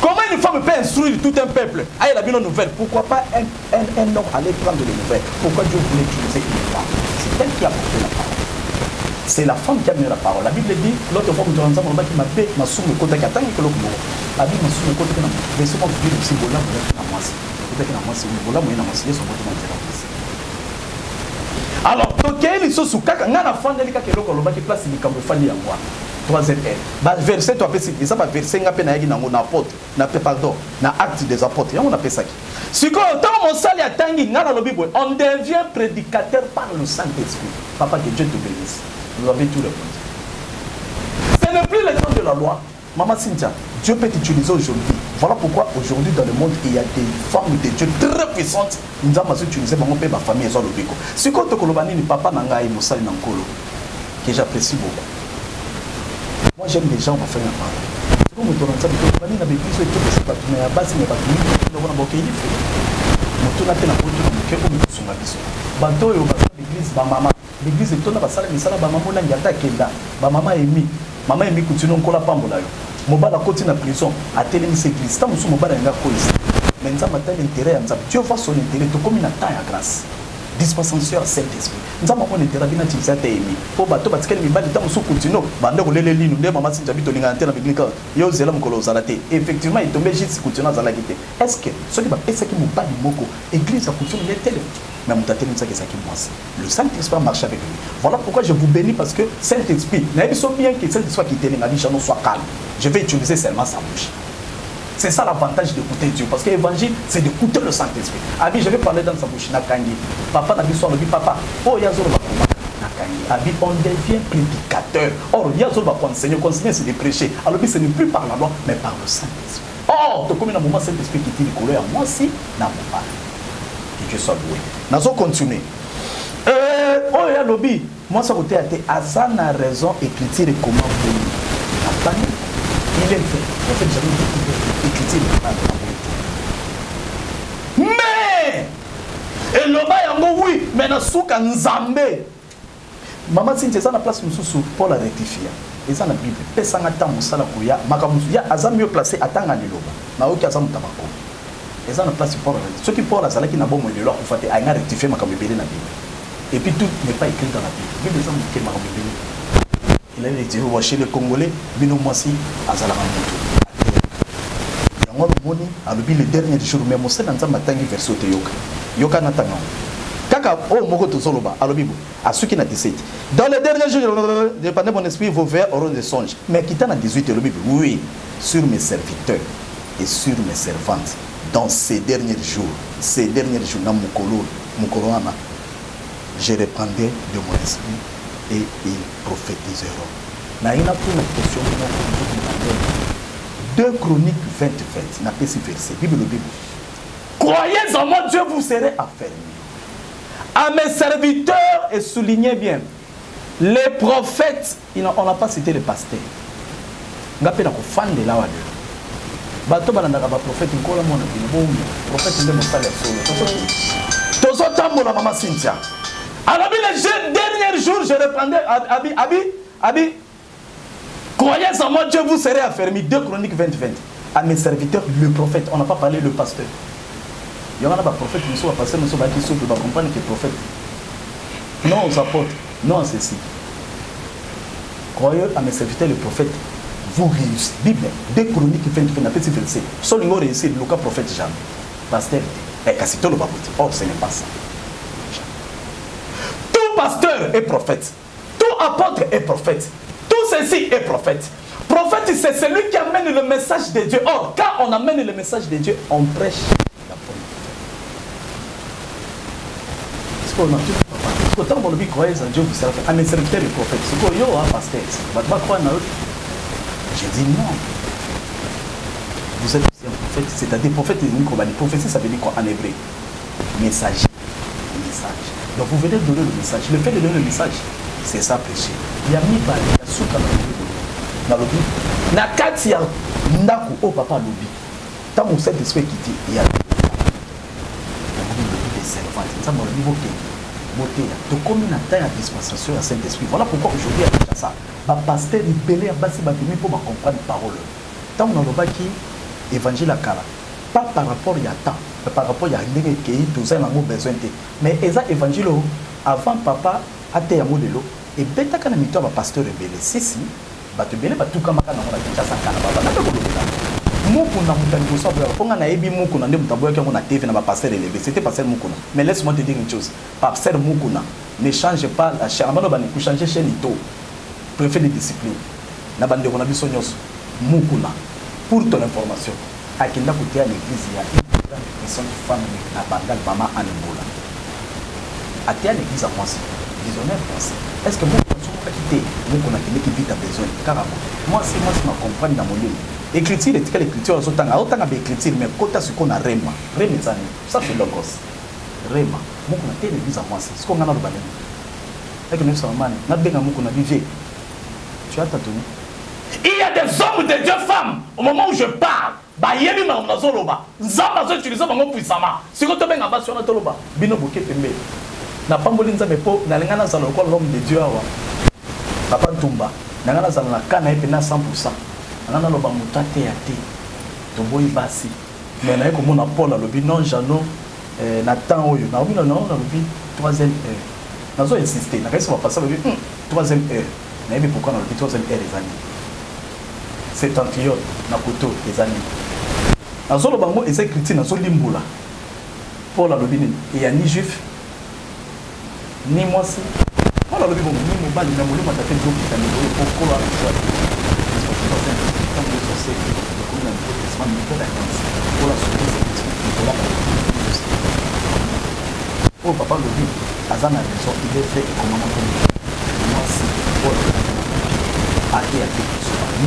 Comment une femme peut instruire tout un peuple? Il a une nouvelle. Pourquoi pas un homme aller prendre les nouvelles? Pourquoi Dieu voulait utiliser une femme? C'est elle qui a porté la parole. C'est la femme qui a mis la parole. La Bible dit, l'autre fois, on m'a fait ma soume côté qui attend que l'autre mot. La Bible m'a soume côté qui n'a pas. Mais c'est moi qui dis aussi, voilà, alors, donc, il sont sous caca, n'a pas de cas que l'on qui place il comme famille à moi. Troisième R. Verset, tu appelles ça, verset, n'a pas na apôtre, n'a pas pardon, na acte des apôtres, on appelle ça. Si quand mon salut a tangi, on devient prédicateur par le Saint-Esprit. Papa, que Dieu te bénisse. Vous avez tout répondu. Ce n'est plus le temps de la loi. Maman Cynthia, Dieu peut t'utiliser aujourd'hui. Voilà pourquoi aujourd'hui dans le monde, il y a des femmes de Dieu très puissantes. Nous avons utilisé ma famille et son lobiko. Ce que tu as dit, papa Nanga et Moussa Nankolo, que j'apprécie beaucoup. Moi j'aime les gens, ma famille. Ce moto na nzambe to bani na bebiso etopesa bato na ya basi na bato mingi ndoko na bokeli fe moto na pe na poto na moke oyo kosunga biso bato oyo basala l'église bamama l'église etonda basala misala bamama olangi ata akenda bamama emi mama emi kutino nkola pambola yo mobala akoti na prison atelemisa église ntango mosusu mobala yanga akolisa mais nzambe ata l'intérêt ya nzambe Dieu voit son intérêt tokomi na temps ya grâce dispensation ya Saint-Esprit nzambe amona intérêt bina tibisa ata emi mpo bato batikali mibali ntango mosusu kutino bande kolele lino nde mama sinjabi tolingana te na biblika yo ozela mokolo ozala te effectivement etombe juste kutino azalaki te est ce que soki bapesaki mobali moko église ya kutino ye tele mais mon tante nous a dit le Saint-Esprit marche avec lui. Voilà pourquoi je vous bénis parce que Saint-Esprit, n'avez-vous bien que Saint-Esprit qui t'aime, ma vie, j'en sois calme. Je vais utiliser seulement sa bouche. C'est ça l'avantage d'écouter Dieu parce que l'évangile, c'est d'écouter le Saint-Esprit. Abi, je vais parler dans sa bouche. Nakangi. Papa n'a pas dit papa. Oh, Yazolo va Nakangi. Abi, on devient prédicateur. Or, Yazolo va enseigner. Enseigner, c'est de prêcher. Alors, ce n'est plus par la loi, mais par le Saint-Esprit. Or, tu comme dans le moment Saint-Esprit qui dit couleur, moi aussi, n'a pas. Que Dieu soit loué. Nous allons continuer. Oh, il y a lobby. Moi, ça côté a été Azan a raison écriture et comment vous la panique. Il est fait. En fait, j'avais dit écriture et comment mais et loba yango oui, mais na souka nzambe. Maman Cynthia ça na place mususu pour la rectifier. Et ça na Bible. Pesanga ta musala koya makamusu ya Azan mieux placé atanga ni loba. Na oki Azan mutabako. Et ça na place pour la ceux qui pour la sala qui na bon de leur faut faire a rectifier makambe belé na Bible. Et puis tout n'est pas écrit dans la Bible. Bible ça me makambe belé. Il a dit chez les Congolais, bino moisi azala ramoto. Yango le moni a le dernier jour mais Mose dans nzamba tangi verset yoka. Yoka na tanga. Kaka o moko to soloba a le Bible à ceux qui na 17. Dans les derniers jours dépendez mon esprit vos vers auront des songes. Mais qui na 18 le Bible. Oui, sur mes serviteurs et sur mes servantes. Dans ces derniers jours, dans Mukoroana, je répandrai de mon esprit et ils prophétiseront. Na ina pour la question 2 Chroniques 20, n'a pas si verset. Bible. Croyez en moi, Dieu vous serez affermi. À mes serviteurs, et soulignez bien, les prophètes, on n'a pas cité les pasteurs. On a fait la fan de la wade. Bato balandaka ba prophète nkola mona bino bombe prophète ndemo sala solo tozo tambola mama Cynthia alors les derniers jours je reprendrai abi croyez en moi Dieu vous serez affermi 2 Chroniques 20 à mes serviteurs le prophète on n'a pas parlé le pasteur il y en a pas prophète nous sommes pasteur nous sommes qui souple va comprendre que prophète non aux apôtres non ceci croyez à mes serviteurs le prophète vous réussissez. Bible, 2 Chroniques 20, n'a pas si verset. Seul nous réussir, le cas prophète jamais. Pasteur, et Cassito le babouti. Or, ce n'est pas ça. Tout pasteur est prophète. Tout apôtre est prophète. Tout ceci est prophète. Prophète, c'est celui qui amène le message de Dieu. Or, quand on amène le message de Dieu, on prêche la bonne nouvelle. Est-ce qu'on a tout parce que tant qu'on le croyez en Dieu, vous servez à mes serviteurs et prophètes. Ce qu'on y a, pasteur, vous ne pas croire en eux. J'ai dit non. Vous êtes aussi un prophète, c'est-à-dire prophète et prophétie, ça veut dire quoi en hébreu? Message. Donc vous venez de donner le message. Le fait de donner le message, c'est ça prêcher. Il y a mis par il y a sous dans le lobby. Na katia ndaku au papa lobby. Tant que cet esprit qui dit, il y a des servants. Ça m'a dit ok. Donc comme il a une dispensation à Saint-Esprit, voilà pourquoi aujourd'hui il y a ça. Ma pasteur il belé à basi batimi pour comprendre la parole. Tant on a le baki évangile à Kala. Pas par rapport il y a temps, par rapport il y a des qui tous en ont besoin de. Mais eza évangile avant papa a été à modelo et beta kana mito ba pasteur belé si batu belé batu kama kana mona kinshasa kana baba na ko mukuna mutani ko sabu ponga na ebi mukuna ndé mutaboya ke mona TV na ba pasteur élevé c'était pasteur mukuna mais laisse-moi te dire une chose pasteur mukuna ne change pas la chaîne bano bani ku changer chaîne ito préfère les disciplines na bande ko na biso nyos mukuna pour ton information akenda ko tia l'église ya une personne femme na bangal mama anebola atia l'église à moi disons est-ce que mukuna soka kité mukuna qui vite a besoin car moi c'est ma comprendre dans mon livre. Écriture et quelle écriture autant d'écriture mais quand ce qu'on a rema ça c'est logos rema beaucoup na télé mise en moi c'est ce qu'on a dans le banane avec nous ça man na benga beaucoup na vivre tu as tâtonné Il y a des hommes, des dieux, femmes, au moment où je parle, bah il y a des gens qui ont utilisé utiliser puissamment. Si vous avez un bas sur notre loba, bino bouquet tembe. Na pamboli nzambe po na lengana za lokolo l'homme de Dieu awa. Papa Tumba, na ngana za na kana epena 100%. Ngana loba mutate ya te. Toboyi basi. Mais na ko mona Paul alobi non jano na temps oyo. Na obi non alobi 3e heure. Nazo insister, na kasi va passer alobi 3e heure. Na yebi pourquoi na alobi 3e heure les amis. C'est un triot na koto les amis. Nazo loba ngo eza critique nazo limbula. Paul alobi ni et ya ni juif ni moi si voilà le bon ni mon bali na moli mata te do kita ni ko ko la choix comme le sorcier comme un peu de soin de la danse pour la surprise pour la oh papa le dit azana raison il est fait comme maman moi si pour a été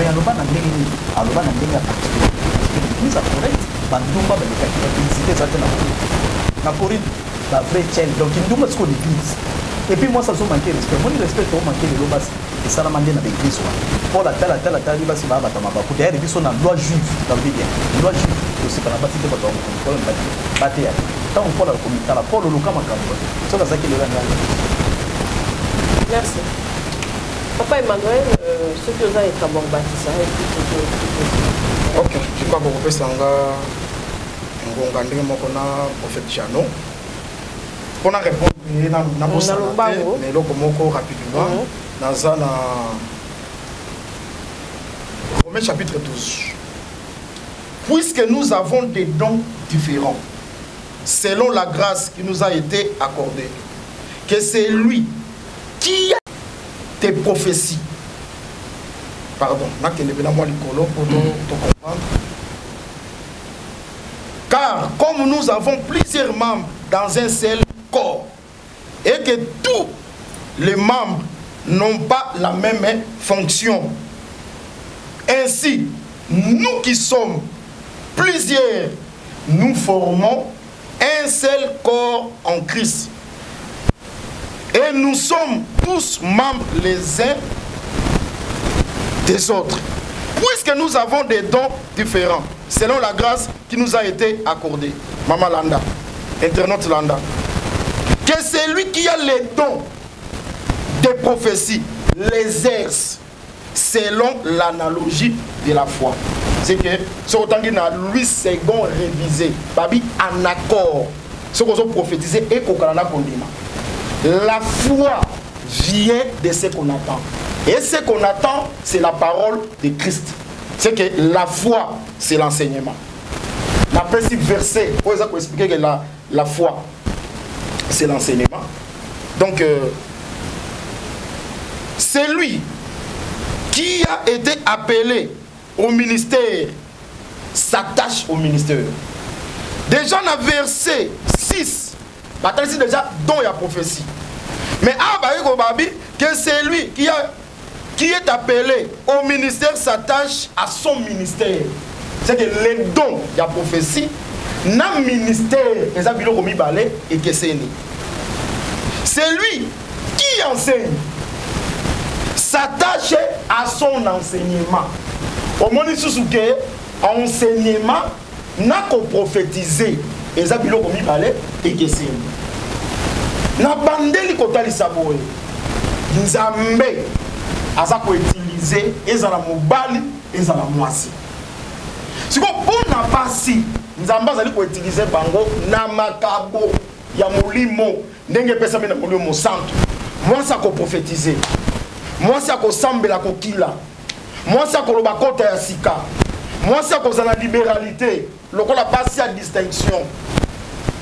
mais aloba na ndenge à partir nous a correct bandumba ba ka publicité ça na Corinthe la vraie chaîne donc il nous met l'église et puis moi ça se manquer respect moi respect au manquer de l'obas et ça la mandé na l'église pour la telle liba si ba ba tama ba ko derrière biso na loi juive dans le bien loi juive aussi para ba tite ba ko ba te ya tant pour la communauté la pour le local makambo ça ça qui le rend merci papa Emmanuel ce que vous avez été bon bâtisseur ok je crois que vous pouvez sanga ngonga ndenge moko na prophète Jano pour répondre na mais loko moko rapidement dans na Romains chapitre 12 puisque nous avons des dons différents selon la grâce qui nous a été accordée que c'est lui qui a des prophéties pardon pour comprendre. Car comme nous avons plusieurs membres dans un seul corps et que tous les membres n'ont pas la même fonction, ainsi nous qui sommes plusieurs, nous formons un seul corps en Christ. Et nous sommes tous membres les uns des autres. Puisque nous avons des dons différents, selon la grâce qui nous a été accordée. Maman Landa, internaute Landa. Que c'est lui qui a les dons des prophéties, les exerce selon l'analogie de la foi. C'est que ce qu'on a Louis II révisé, Babi en accord, ce qu'on a prophétisé et qu'on a condamné. La foi vient de ce qu'on attend. Et ce qu'on attend, c'est la parole de Christ. C'est que la foi, c'est l'enseignement. La principe verset, pour expliquer que la foi, c'est l'enseignement. Donc, c'est lui qui a été appelé au ministère, s'attache au ministère. Déjà dans verset 6, ici déjà dont il y a prophétie. Mais que c'est lui qui est appelé au ministère s'attache à son ministère. C'est que les dons, il y a prophétie, dans le ministère, et que c'est lui qui enseigne, s'attache à son enseignement. Au moment où enseignement n'a qu'à prophétiser, et ça et que c'est na bandeli kotali saboye nzambe aza ko utiliser ezala mobali ezala mwasi siko pona pasi nzambe azali ko utiliser bango na makabo ya molimo ndenge pesa mena molimo santo mwasi ko prophétiser mwasi ko sambela ko kila mwasi ko loba kota ya sika mwasi ko zana libéralité lokola pasi ya distinction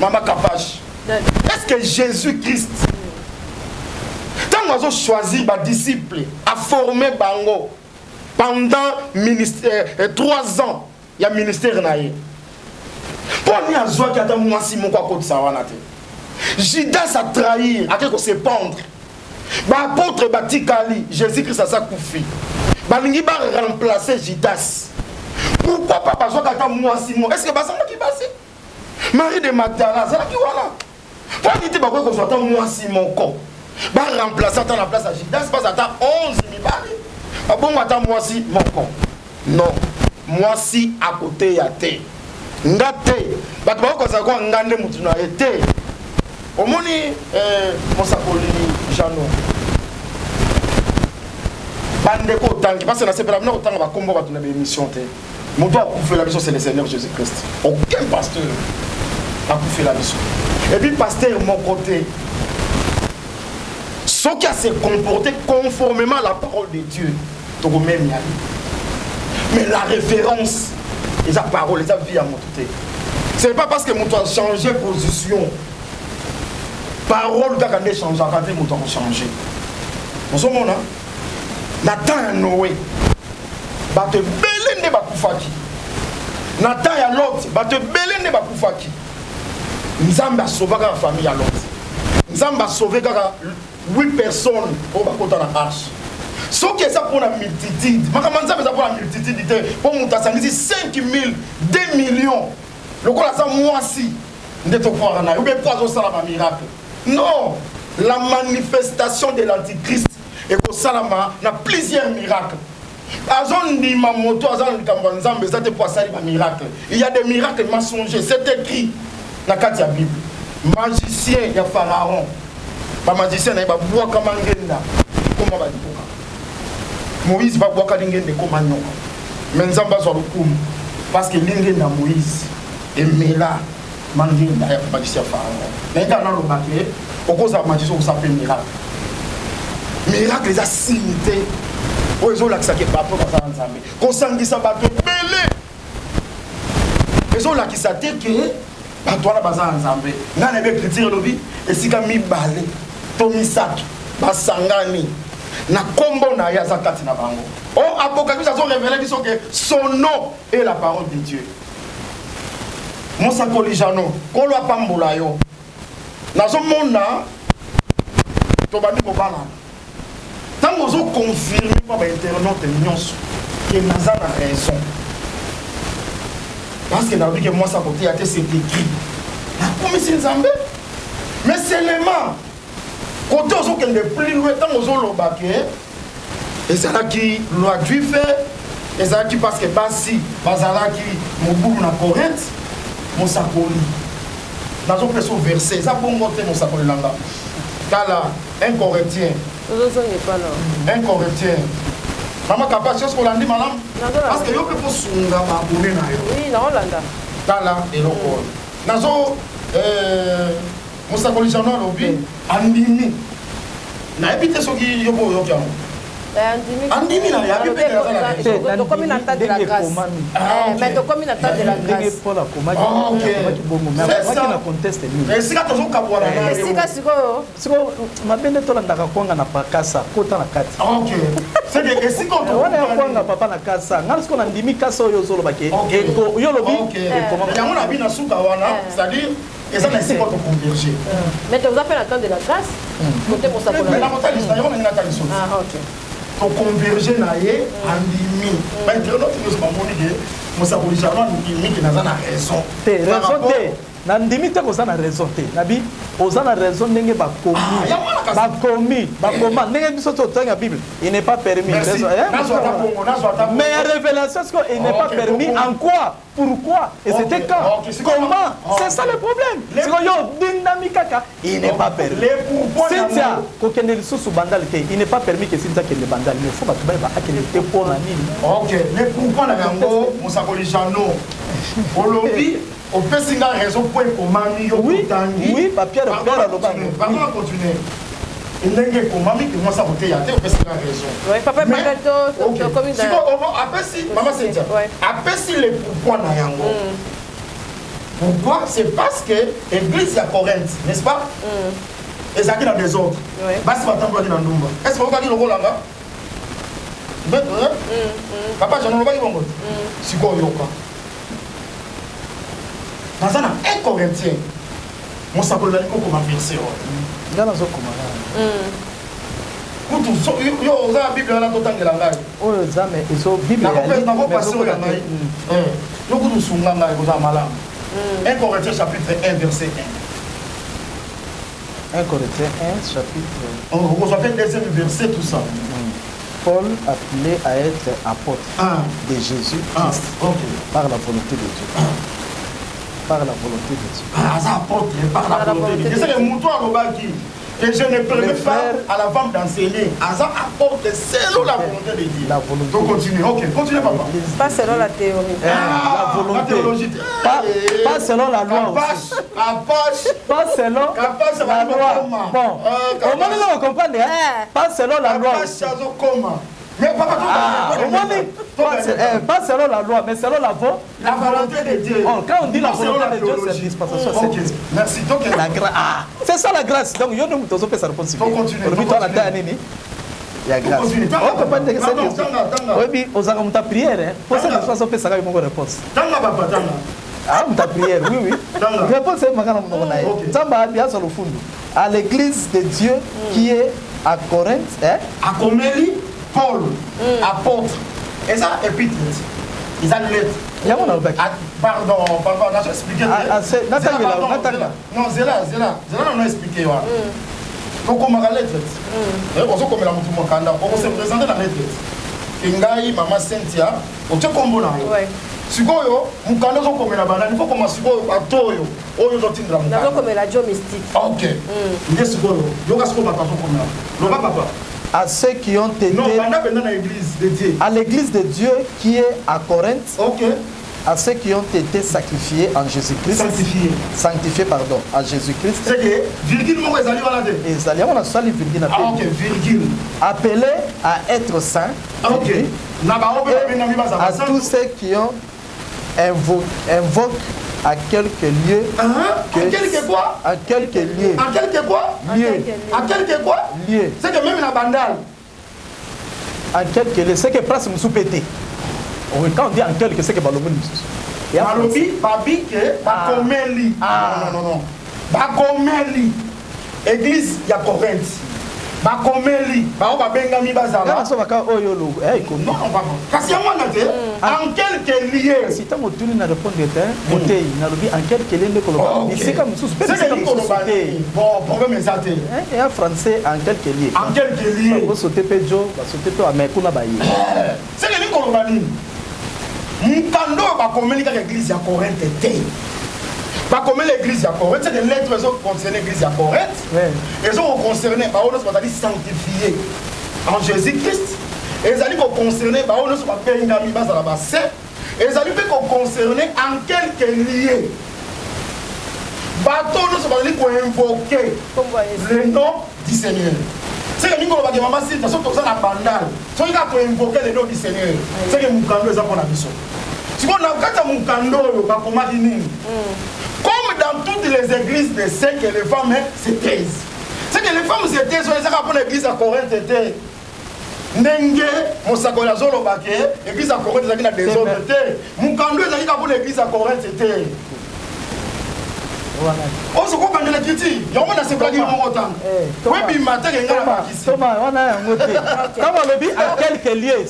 mama kapache. Est-ce que Jésus-Christ, tant qu'on a choisi les disciples, a formé Bango pendant 3 ans, il y a un ministère. Pour nous, Judas a trahi, a se pendre. L'apôtre Batikali, Jésus-Christ a sa koufi. Il va remplacer Judas. Pourquoi pas besoin qu'à moi si moi? Est-ce que ça qui passe? Marie de Magdala, c'est là qui voilà. Pour dire que je suis moi si mon corps. Bah remplacer dans la place à Judas, pas à 11 000 balles. Bon, attends, moi si, mon con. Non. Moi si, à côté, il y a té. Ngate. Bah, tu vois, quand ça, quand ngande, moutuna, et té. Au moni, mon sapoli, Jano. Bande ko tangi parce que na sepela na otanga ba kombo ba tuna be émission té. Mon doit couper la mission c'est le Seigneur Jésus-Christ. Aucun pasteur a couper la mission. Et puis pasteur mon côté ce qui a se comporté conformément à la parole de Dieu. Donc même mais la référence et sa parole, sa vie à mon côté. Ce n'est pas parce que mon doit changer position. Parole doit quand changer, quand mon doit changer. Nous sommes là. Nathan ya Noé bato belé nde bakufaki. Nathan ya Lot bato belé nde bakufaki. Nzambe a sauvé la famille ya Lot. Nzambe a sauvé 8 personnes au bakota na arche. Ce qui est ça pour la multitude. Makambo Nzambe ça pour la multitude pour monta sangisi 5000 2 millions. Le ko la ça moisi nde to croire na. Ou bien quoi ça la miracle. Non, la manifestation de l'antichrist et que Salama n'a plusieurs miracles. Il y a des miracles mensongers, c'est écrit dans la Bible. Magicien, il y a Pharaon. Le magicien, il y a bois comme un comment va dire Moïse va boire comme un nom. Mais nous avons le coup parce que l'ingénieur Moïse et Mela Mangenda, il y a le magicien Pharaon. Mais dans le baquet, au cause de la magicien, on s'appelle miracle. Miracle les a signé. Ils ont l'accès qui est pas pour ça ensemble. Quand ça dit ça va te belé. Ils ont l'accès à te que bah toi là bazar ensemble. N'a pas critique le vie et si comme mi balé, tomi sac, basangani. Na combo na ya zakati na bango. Oh Apocalypse a révélé que son nom est la parole de Dieu. Mosa kolijano, kolo apambola yo. Na zo mona to bandi ko bana. Tant que vous confirmez par l'internaute que nous avons raison. Parce que dans la vie que moi, ça côté a été c'est écrit. La commission Nzambe. Mais seulement, quand on a le plus loin, tant que vous avez le baquet, et c'est là qui l'a dû faire, et c'est là qui parce que Bassi, Bazala qui m'a boum na Corinthe, mon sapoli. Dans un verset, ça pour monter mon sapoli là. Là, un Corinthien. Un Corinthien. Maman capable chose qu'on l'a dit madame. Parce que yo peut sunga ba abonné na yo. Oui, na Hollanda. Tala et lokol. Nazo Musa Kolijano lobi andimi. Na ebite soki yo bo yo kiamo. Andimi na ya bipé na to comme une attaque de la grâce. Mais to comme une attaque de la grâce. Pour la commande. Qui bon moment. Mais na conteste ni. Mais sika to zoka bwana na. Sika siko mabende to landaka kwanga na pakasa kota na kati. OK. C'est des sika to. Wana ya kwanga papa na kasa. Ngalo siko na ndimi kasa yo zolo bake. Eko yo lobi. Comment yango na bina suka wana, c'est-à-dire et ça n'est pas converger. Mais tu vous appelles l'attente de la grâce. Côté pour ça pour la. Mais la montagne c'est on a une attaque sur. Ah OK. To converger na ye andimi. Mais internaute nous mamoni que Musa Kolijano ndimi qui na za raison. Raison te. Na ndimi te ko za na raison te. Nabi oza na raison ndenge ba komi. Ba koma ndenge biso to tanga Bible. Il n'est pas permis. Raison. Mais la révélation c'est qu'il n'est pas permis en quoi? Pourquoi? Et c'était quand? Comment? C'est ça le problème. C'est que yo dynamique kaka, il n'est pas permis. Cynthia, kokende lisusu bandal te, il n'est pas permis que Cynthia kende bandal. Il faut pas que ba akende te pour na nini. OK, mais pourquoi na yango Musa Kolijano? Olobi on peut signer raison pour commander yo tangi. Oui, papier de frère lo ba. Comment continuer? Il n'est que commander que moi ça voter ya te on peut signer raison. Oui, papa Pakato comme ça. Après si maman Cynthia. Après si les pourquoi na yango. Pourquoi? C'est parce que l'église à Corinthe, n'est-ce pas? Et ça qui dans des autres. Basi batambo qui dans ndumba. Est-ce que vous avez le rôle là? Papa j'en ai pas bongo. Siko yoka. Dans un Corinthien. Mon sapolo là comment verser. Dans zo comment. Kutu yo za Bible là tout tangela ngai. Oh za mais iso Bible. Na ko passer au ngai. Yo kutu sunga ngai ko za malamu. 1 Corinthiens chapitre 1 verset 1. 1 Corinthiens 1 chapitre. On va faire deuxième verset tout ça. Paul appelé à être apôtre de Jésus-Christ par la volonté de Dieu. Par la volonté de Dieu. Apôtre par la volonté de Dieu. C'est le mouton à l'obaki. Et je ne permets pas à la femme d'enseigner. Asa apporte selon la volonté de Dieu. La volonté. Donc continue. Ok, continue papa. Pas selon la théorie. La volonté. La théologie. Pas selon la loi aussi. Pas selon la loi. Bon. Au moins, on comprend. Pas selon la loi aussi. Mais papa, pas selon la loi, mais selon la volonté de Dieu. Quand on dit la volonté de Dieu, c'est dispensation. Ok, merci. Donc, la grâce. C'est ça la grâce. Donc, il y a une chose qui réponse. Donc, continue. Il y a grâce. On peut pas dire que c'est oui, aux armes ta prière. Pour ça, je pense que ça va une réponse. Ah, ta prière, oui, oui. Réponse c'est magana mona. Tamba bien sur le fond. À l'église de Dieu qui est à Corinthe, à Comélie, Paul, apôtre. Et ça, épître. Ils ont une lettre. Pardon, je vais expliquer. Non, c'est là, on a expliqué. Donc, on m'a lettre. On se comme la moutou Makanda, on se présente dans la lettre. Ingai, Maman Cynthia, on te combo là. Sikoyo, Mukanda sont comme la banane, il faut qu'on sikoyo à Toyo, Oyo Zotin la Mukanda. Comme la Joe mystique. Ok. Il est sikoyo, Yoga Siko Batason comme là. Loba papa. À ceux qui ont été à l'église de Dieu qui est à Corinthe, à ceux qui ont été sacrifiés en Jésus-Christ, sanctifiés pardon, en Jésus-Christ, appelés à être saints, à tous ceux qui ont invoqué à quelques lieux. À quelques lieux. À quelques quoi? À quelques quoi? Lieux. C'est que même la bandale. En quelques lieux. C'est que place me soupété. Quand on dit en quelques, c'est que Balobi nous. Balobi, Babike, Bakomeli. Non. Bakomeli. Église, il y a Corinthe. Bakomeli, Bengami Bazala. Non, papa. Parce qu'il y a moins de en quelques lieux. Si tu as une réponse de temps, en quelques lieux, c'est comme sous bon, problème est ça. Il y a un français en quelques lieux. En quelques lieux. Vous sautez Péjo, vous sautez Péjo à Mekuna Baye. C'est que nous Kolobani. Mukando Bakomeli quand l'église à Corinthe était. Pas comme l'église à Corinthe, c'est des lettres qui concernent l'église à Corinthe. Ils sont concernés par nous sommes sanctifiés en Jésus-Christ. Et ils allaient concerner par nous sommes payés dans la base. Et ils allaient concerner en quelques lieux. Bateau nous sommes allés invoquer le nom du Seigneur. C'est que nous avons dit maman si nous sommes dans la bandale. Si nous avons invoqué le nom du Seigneur, c'est que nous avons ça pour la mission. Si nous avons quand nous avons comme dans toutes les églises de c'est que les femmes se taisent. C'est que les femmes se taisent, on les a pour l'église à Corinthe était. Nenge, Mosakola Zolo Baké, l'église à Corinthe, il y a des autres était. Moukando, il y a pour l'église à Corinthe était. On se comprend de la critique. Il y a un peu de temps. Oui, mais matin, il y a un peu Thomas, on a un mot. Quand on le dit à quelques lieux,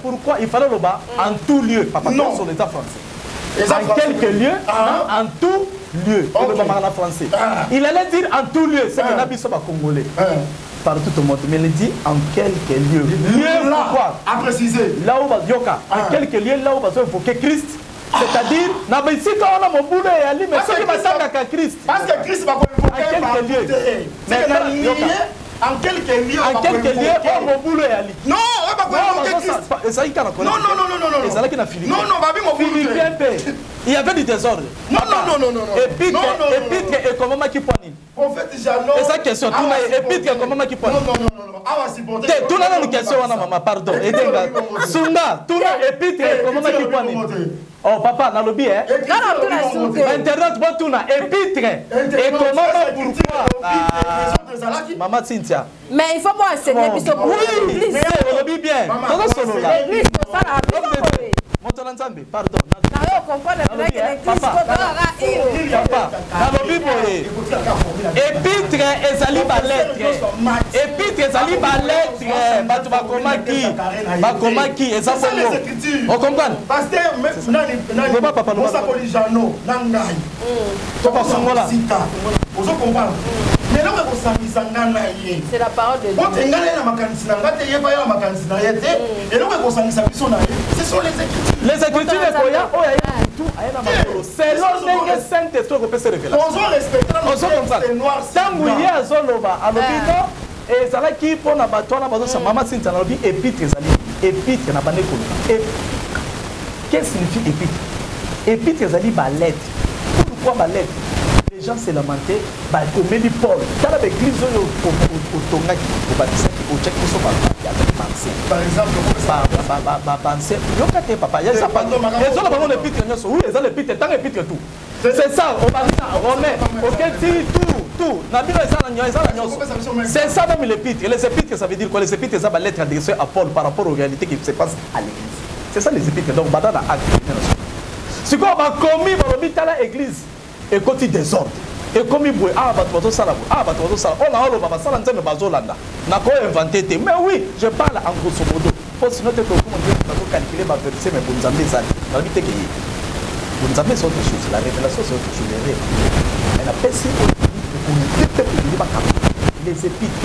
pourquoi il fallait le bas en tout lieu, papa, non sur l'état français. En quelques lieux, en tout lieu, français. Il allait dire en tout lieu, c'est que l'habit soit congolais. Partout au monde, mais il dit en quelques lieux. Lieu pourquoi? À préciser. Là où va Yoka, en quelques lieux, là où va invoquer Christ. C'est-à-dire, ici quand on a mon boulot et Ali, mais ceux qui m'attendent à Christ. Parce que Christ va invoquer en quelques lieux. Maintenant, en quelques lieux, en quelques lieux, on mon boulot et Ali. Non, on va pas invoquer Christ. Et ça, il y a non. Et ça, il y a Philippe. Non, Babi, mon boulot. Il y avait du désordre. Non. Épître et comment qui pointe. Prophète Jano. Et sa question, épître et comment qui pointe. Non. Tout le monde a une question, maman, pardon. Sunga, tout le monde épître et comment qui pointe. Oh papa, dans le bien. Internet, bon tout là. Épître et comment pourquoi. Maman Cynthia. Mais il faut pas enseigner. Oui, c'est le bien. L'église, ça la Montananzambe, pardon. Papa, dans le Bible, épître et zali lettre. Épître et zali lettre. Batu bakomaki, et ça c'est on comprend. Pasteur, papa, Mosa Polijano, Nangai. Papa Songola. Vous comprenez? Mais là, vous savez, c'est la parole de Dieu. Ce sont les Écritures. Les Écritures, c'est l'ordre que Saint-Esprit peut se révéler. On doit respecter la noire. Et ça là qui pour na bato na bato sa maman Cynthia na lobi épître ezali épître na bande koloba. Qu'est-ce que signifie épître? Épître ezali ba lettre. Pourquoi ba lettre? Les gens se lamentaient ba komédi Paul. Tala ba église au tongaki au baptisaki au check so ba ya pensé. Par exemple, ba pensé. Yo kate papa, ya ça pas. Les autres ba épître nyoso. Oui, les épître tant épître tout. C'est ça, on va dire Romain. OK, tout. C'est ça même l'épître. Et les épîtres, ça veut dire quoi? Les épîtres, ça va lettre adressée à Paul par rapport aux réalités qui se passent à l'église. C'est ça les épîtres. Donc, on va dans l'acte. Ce qu'on va commis dans l'église, et quand il désordre, et comme il boit, on a inventé. Mais oui, je parle en grosso modo. Pour sinon, tu peux calculer ma verset, mais vous avez ça. Vous avez autre chose. La révélation, c'est autre chose. Elle a perçu les épîtres.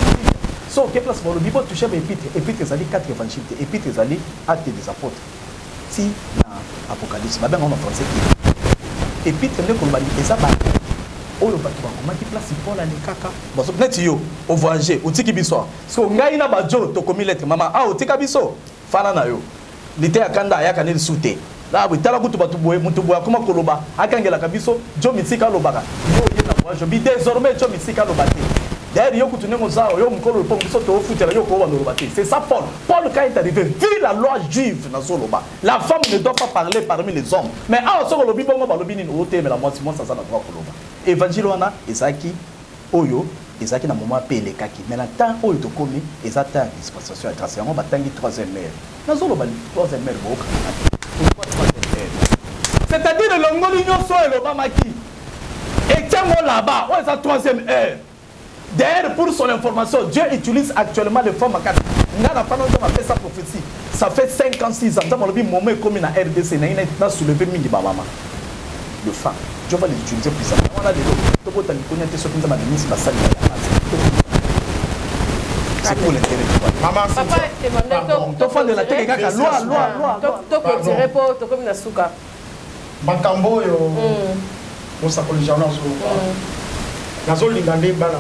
So, quelle place pour le Bible toucher les épîtres? Épîtres, ils allaient 4 évangiles. Épîtres, ils allaient actes des apôtres. Si, dans l'Apocalypse, on a français. Épîtres, ils ça va. Oh, le bateau, comment qui place Paul à l'Ekaka? Bon, so, net yo, au voyager, au tiki biso. So, ngai na bajo, to komi lettre, maman, ah, au tika biso. Fana na yo. L'ité akanda, ayakane le soute. Là, oui, t'as la goutte de comment koloba, akangela kabiso, jo mitsika lobaka. Yo, yena moi, je dis désormais, jo mitsika lobate. D'ailleurs, yo koutune moza, yo mkolo pom biso to foutela yo ko wa lobate. C'est ça Paul. Paul quand il est arrivé, vu la loi juive na zoloba. La femme ne doit pas parler parmi les hommes. Mais ah, so lobi bongo ba lobi ni ote mais la moi Simon ça na droit koloba. Évangile wana ezaki oyo ezaki na moment pele kaki. Mais na temps oyo to komi ezata dispensation à grâce. On batangi 3e mère. Na zoloba 3e mère boka. C'est-à-dire le l'union soit le Bamaki. Et tiens moi là-bas, où est sa 3e heure? D'ailleurs, pour son information, Dieu utilise actuellement les formes à 4. On a fait sa prophétie. Ça fait 5 ans, 6 ans. Dans le moment comme il a RDC, il a soulevé Mingi Babama. Le fan. Dieu va l'utiliser pour ça. On a des gens qui sont c'est pour l'intérêt du peuple. Maman, papa, tu fan de la télé, loi. Tu tu réponds, tu comme la souka. Makambo yo. On s'appelle les gens là sur la zone lingandé bala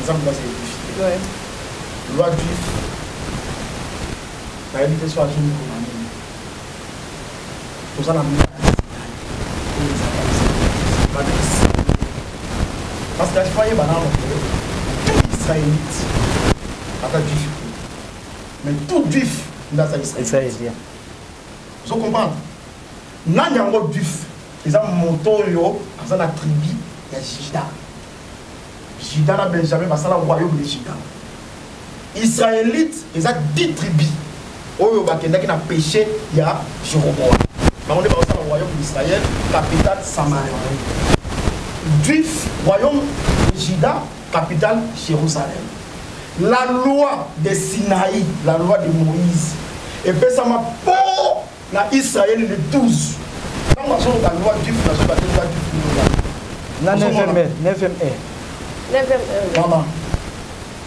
ensemble dans ces ouais. Loi juif. La réalité soit une commande. Pour ça la parce que je croyais banal tout israélite à juif. Mais tout juif dans sa israélien. Vous comprenez? Nanyango juif, ils ont monté yo dans la tribu de Juda. Juda na Benjamin, c'est le royaume de Juda. Israélites, ils ont 10 tribus. Oyo bakenda qui n'a péché, il y a Jéroboam. Mais on est dans le royaume d'Israël, capitale Samarie. Juif, royaume de Juda, capitale Jérusalem. La loi de Sinaï, la loi de Moïse, et puis ça m'a pour la Israël de 12. Quand on a la loi juive, on a la loi juive. La 9e Maman,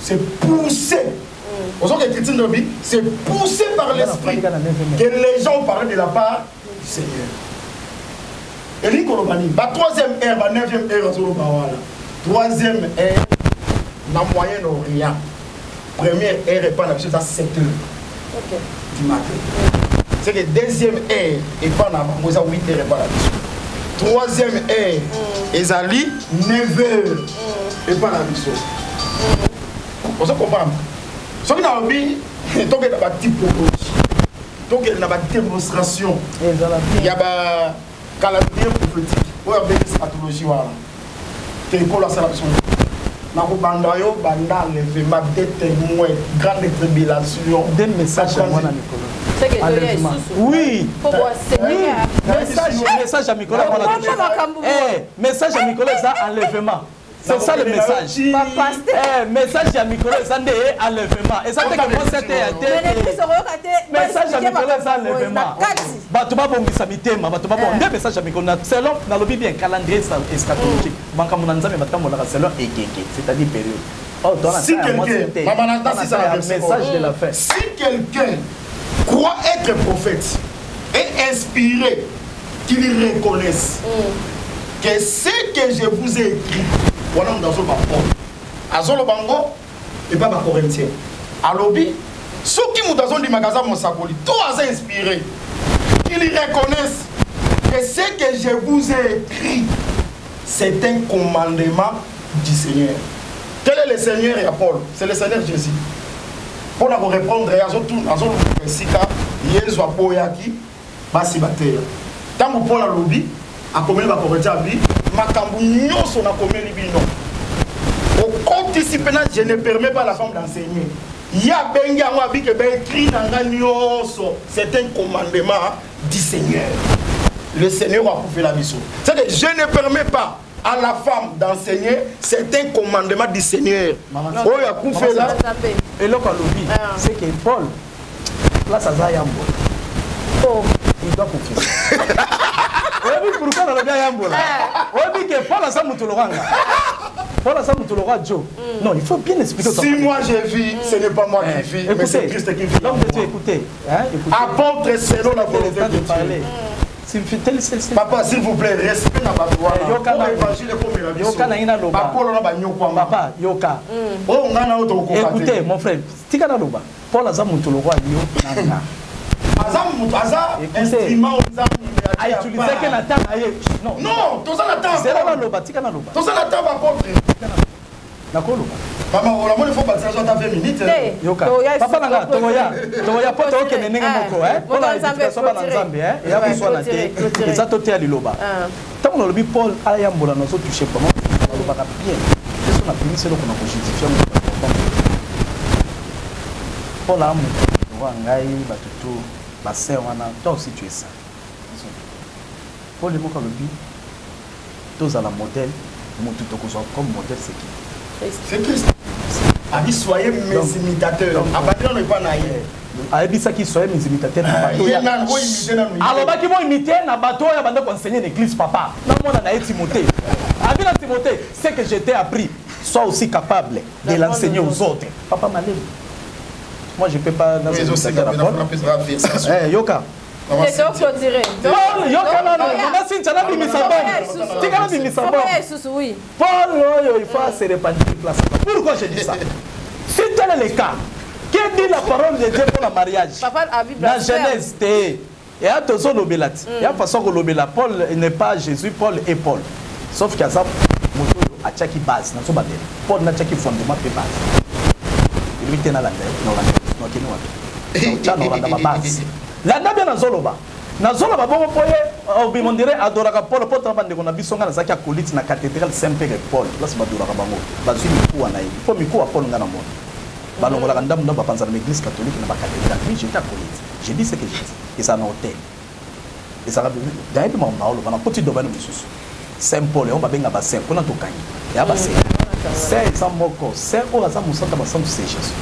c'est poussé. Aux autres chrétiens de la Bible, c'est poussé par l'esprit que les gens parlent de la part du Seigneur. Et lui, la 3e ère, la 9e ère, la 3e ère, dans le Moyen-Orient. Première ère est pas la chose à 7 heures du matin. C'est que 2e ère est pas la 8 heures et pas la 3e ère est à 9 heures et pas la mission. Vous comprenez? Ce qui n'a pas dit, c'est que la typologie, donc il y a une démonstration. Il y a un calendrier prophétique. Il y a une pathologie. C'est une collaboration. Dans le bandayo, banda levement des témoins, grande tribulation. Des messages à moi, Nicolas. Oui. Message à Nicolas. Message à Nicolas, ça enlèvement. C'est ça le message. Message à micro, ça n'est enlèvement. Et ça fait que moi c'était message à micro, ça enlèvement. Batuma bon misamitema, batuma bon deux messages à micro. Selon dans le bien calendrier eschatologique. Banka munanzame batamo la selon ekeke, c'est-à-dire période. Si quelqu'un, message de la fin. Si quelqu'un croit être prophète et inspiré, qu'il reconnaisse que ce que je vous ai écrit, voilà dans le Paul, à Zolobango et pas Corinthien. À Lobby, ceux qui nous ont dit magasin Monsakoli, tout a inspiré, qu'ils reconnaissent que ce que je vous ai écrit, c'est un commandement du Seigneur. Quel est le Seigneur et Paul? C'est le Seigneur Jésus. Pour la répondre, il y a tant que Paul a lobby, a commis la correction, a commis bino. Au compte ici, je ne permets pas à la femme d'enseigner. Il y a écrit dans c'est un commandement du Seigneur. Le Seigneur a fait la mission. C'est-à-dire, je ne permets pas à la femme d'enseigner, c'est un commandement du Seigneur. Oh, il a coupé là. Et là, c'est que Paul, là, ça va y avoir. Il doit confesser. Oui, pourquoi on a bien Yambola? Oui, que Paul a ça Moutoloranga. Paul a ça Moutolora Joe. Non, il faut bien expliquer. Si moi j'ai vu, ce n'est pas moi qui vis, mais c'est Christ qui vit. Donc, écoutez. Apôtre selon la volonté de Dieu. Papa, s'il vous plaît, respect na batwa. Yoka évangile comme la vie. Yoka na ina loba. Papa, on a ba nyokwa. Papa, yoka. Oh, on a na auto ko. Écoutez, mon frère, tika na loba. Paul aza Moutolora yo nanga. Aza instrument a utilisé que la table non non tout ça la table c'est là loba tika na loba tout ça la table apôtre nakolo mama on a mon faut bâtir ça ta 20 minutes yoka papa nanga toya poto oke nenga moko pour la éducation na nzambe et ya besoin na te ça toté à liloba tant on lobi Paul ayambola no so toucher comment loba ka bien c'est son appui c'est le qu'on a justifié Paul a mon ngai batutu bassin wana toi aussi tu es ça. Pour le mot comme le but, tous à la modèle, comme modèle c'est qui? C'est Christ. A dit soyez mes imitateurs. Abandonnez pas naïe. A dit ça qui soyez mes imitateurs. Alors bah qui vont imiter na bateau et abandonner enseigner l'église papa. Non moi na Timothée. A dit à Timothée, c'est que j'ai été appris, sois aussi capable de l'enseigner aux autres. Papa m'a dit. Moi je peux pas dans ce Yoka. C'est donc clôturé. Paul, Yoka non, si tu as mis Misabon. Tu as mis Misabon. Oui. Paul, il faut se répandre place. Pourquoi je dis ça? Si tel est le cas, qui dit la parole de Dieu pour le mariage? Dans Genèse, et à tous les obélats. Il y a une façon que l'obélat, Paul n'est pas Jésus, Paul est Paul. Sauf qu'il y a ça, à chaque base, Paul n'a chaque fondement de base. Il lui la la nabia na zoloba bongo poye obimondire adoraka Paul poto bande kona bisonga na zaki akolite na cathédrale Saint-Pierre Paul place badoraka bango bazwi mikuwa na ye po mikuwa Paul ngana mona balongola ndamu ndo bapanza na l'église catholique na ba cathédrale oui j'étais akolite j'ai dit ce que j'ai dit et ça na hôtel et ça va d'ailleurs puis mama olo bana petit domaine misusu Saint Paul on ba benga ba saint kona tokanyi ya ba saint c'est ça moko c'est o za musaka ba saint c'est Jésus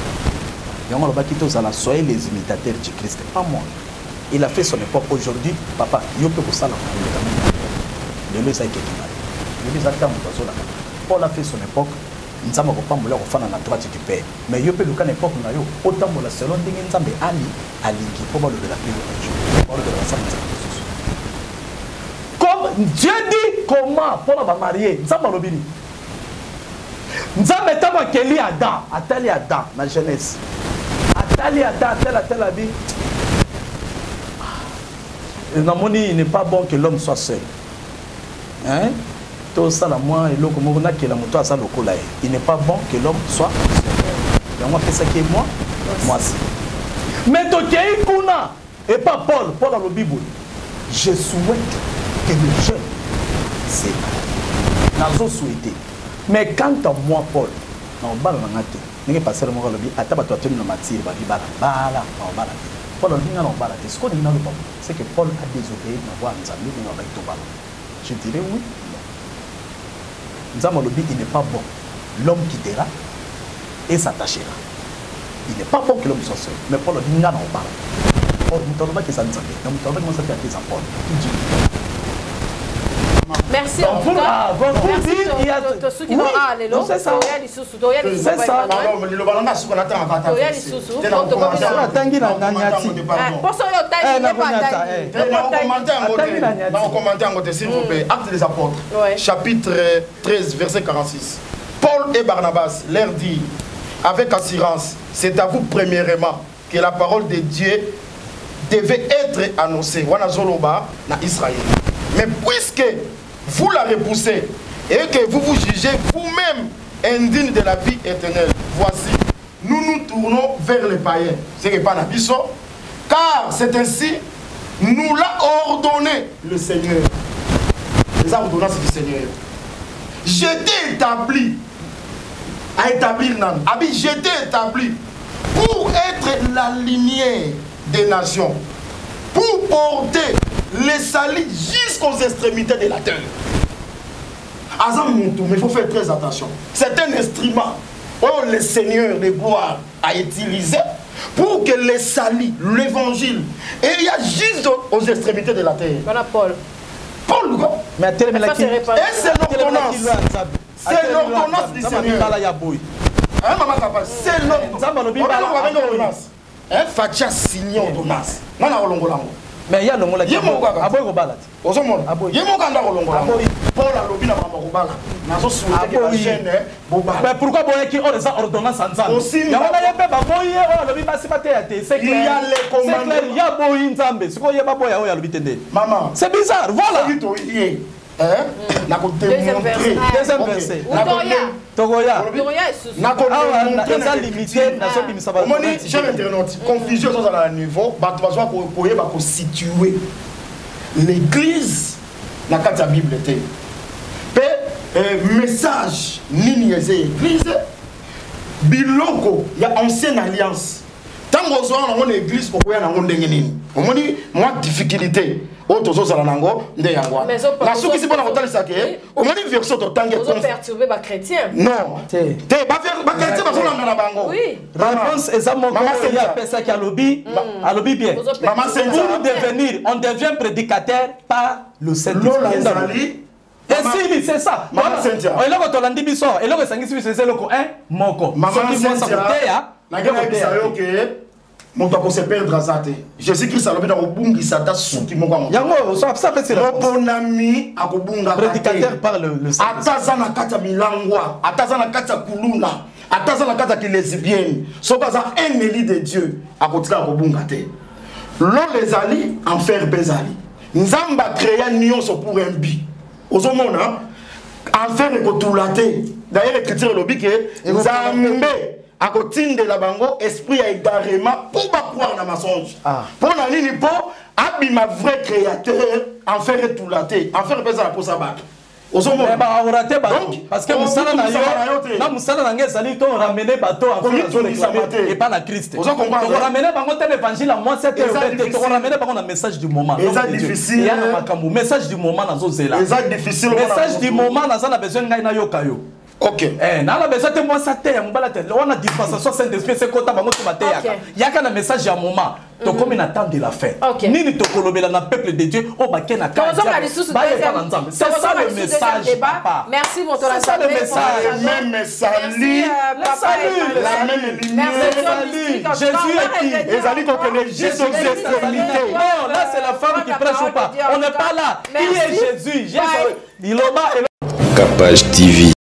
et on va quitter ça soyez les imitateurs de Christ pas moi. Il a fait son époque aujourd'hui, papa, il peut pour ça la Paul a fait son époque, nous avons pas moulé au fan à la droite du père. Mais il peut le cas époque, nous avons autant de la selon des Nzambe Ali qui peut le de la paix. Comme Dieu dit comment Paul va marier, Nzambe Lobini. Nzambe tama keli Adam, atali Adam na Genèse. Atali Adam, tel abi. Il n'est pas bon que l'homme soit seul. Hein? Tout ça, moi, et l'autre, il n'est pas bon que l'homme soit seul. Moi, c'est ça qui est moi, moi aussi. Mais donc, et pas Paul, Paul dans la Bible. Je souhaite que le jeune c'est n'a pas souhaité. Mais quant à moi, Paul, non, pas le passer le mot à tabac, tu n'as pas tiré, Paul c'est que Paul a désobéi à voir Nzambe. Je dirais oui. Nzamalobi, il n'est pas bon. L'homme quittera et s'attachera. Il n'est pas bon que l'homme soit seul. Mais Paul dit, n'a pas. Oh, nous ne que ça nous a Merci en tout cas. Merci ceux qui n'ont pas les lots. C'est ça. C'est ça. S'il vous plaît, Actes des Apôtres, chapitre 13, verset 46. Paul et Barnabas leur disent avec assurance, c'est à vous premièrement que la parole de Dieu devait être annoncée. Wana Zoloba na Israël. Mais puisque vous la repoussez et que vous vous jugez vous-même indigne de la vie éternelle, voici, nous nous tournons vers les païens. C'est que pas n'abisso, car c'est ainsi, nous l'a ordonné le Seigneur. Les ordonnances du Seigneur. J'étais établi à établir nan. J'étais établi pour être la lumière des nations, pour porter les salis jusqu'aux extrémités de la terre. Mais il faut faire très attention. C'est un instrument où le Seigneur de gloire a utilisé pour que les salis, l'évangile, et il y a juste aux extrémités de la terre. Voilà Paul. Paul, mais et c'est l'ordonnance. C'est l'ordonnance du Seigneur. C'est l'ordonnance. Un fatia signé ordonnance. Mais il y a le mot là. Mais pourquoi il y a des ordonnances ensemble? Il y a maman, c'est bizarre, voilà. Deuxième verset. Togoya. Chers internautes, confusion dans le niveau, pour situer l'église dans la Bible. Message, nini église, biloko, il y a ancienne alliance. Tant que vous avez une église, vous avez une difficulté. Vous avez une version de temps. Vous perturbez les chrétiens. Non. Les chrétiens oui. Réponse exactement il y a personne qui a lobby. A lobby bien. Pour devenir, on devient prédicateur par le Saint-Esprit. Et si, c'est ça. Maman Cynthia. Et là, quand on a dit biso, et là, c'est c'est le moko. Maman Cynthia. Mon doit se perdre à ça. Jésus-Christ a l'obéi au bungi sata souki mon gars. Yango, ça c'est mon bon ami a kubunga prédicateur par le atazana kata milangwa, atazana kata kuluna, atazana kata ki lesbienne. Sokaza un élu de Dieu a kotika kubunga te. L'on les ali en faire bezali. Nzamba créa nyonso pour un but. Ozomona en faire kotulate. D'ailleurs l'écriture lobby que Nzambe à côté de la bango, esprit a égarement pour pas croire dans ma songe. Pour la ligne, pour abîmer vrai créateur, en faire tout la tête, en faire ça pour sa bac. Parce que nous sommes ramener bateau en fait et pas la Christ. On ramener l'évangile à moi, c'est ramener le message du moment. C'est difficile. Il y a un message du moment dans Zozela. C'est difficile. Message du moment dans la besoin de yokayo. Ok. Dans la besoin de moi, ça t'est on a dispensation Saint-Esprit, c'est quoi il y a un message à un moment. Donc, comme il attend de la fin. Ni ni tokolobela na peuple de Dieu, au baké na ka. C'est ça le message. Merci mon C'est ça le message. Même message. La même lumière. Jésus est qui? Les amis qu'on connaît juste aux extrémités. Non, là c'est la femme qui prêche ou pas. On n'est pas là. Qui est Jésus? Jésus. Il est là. Capage TV.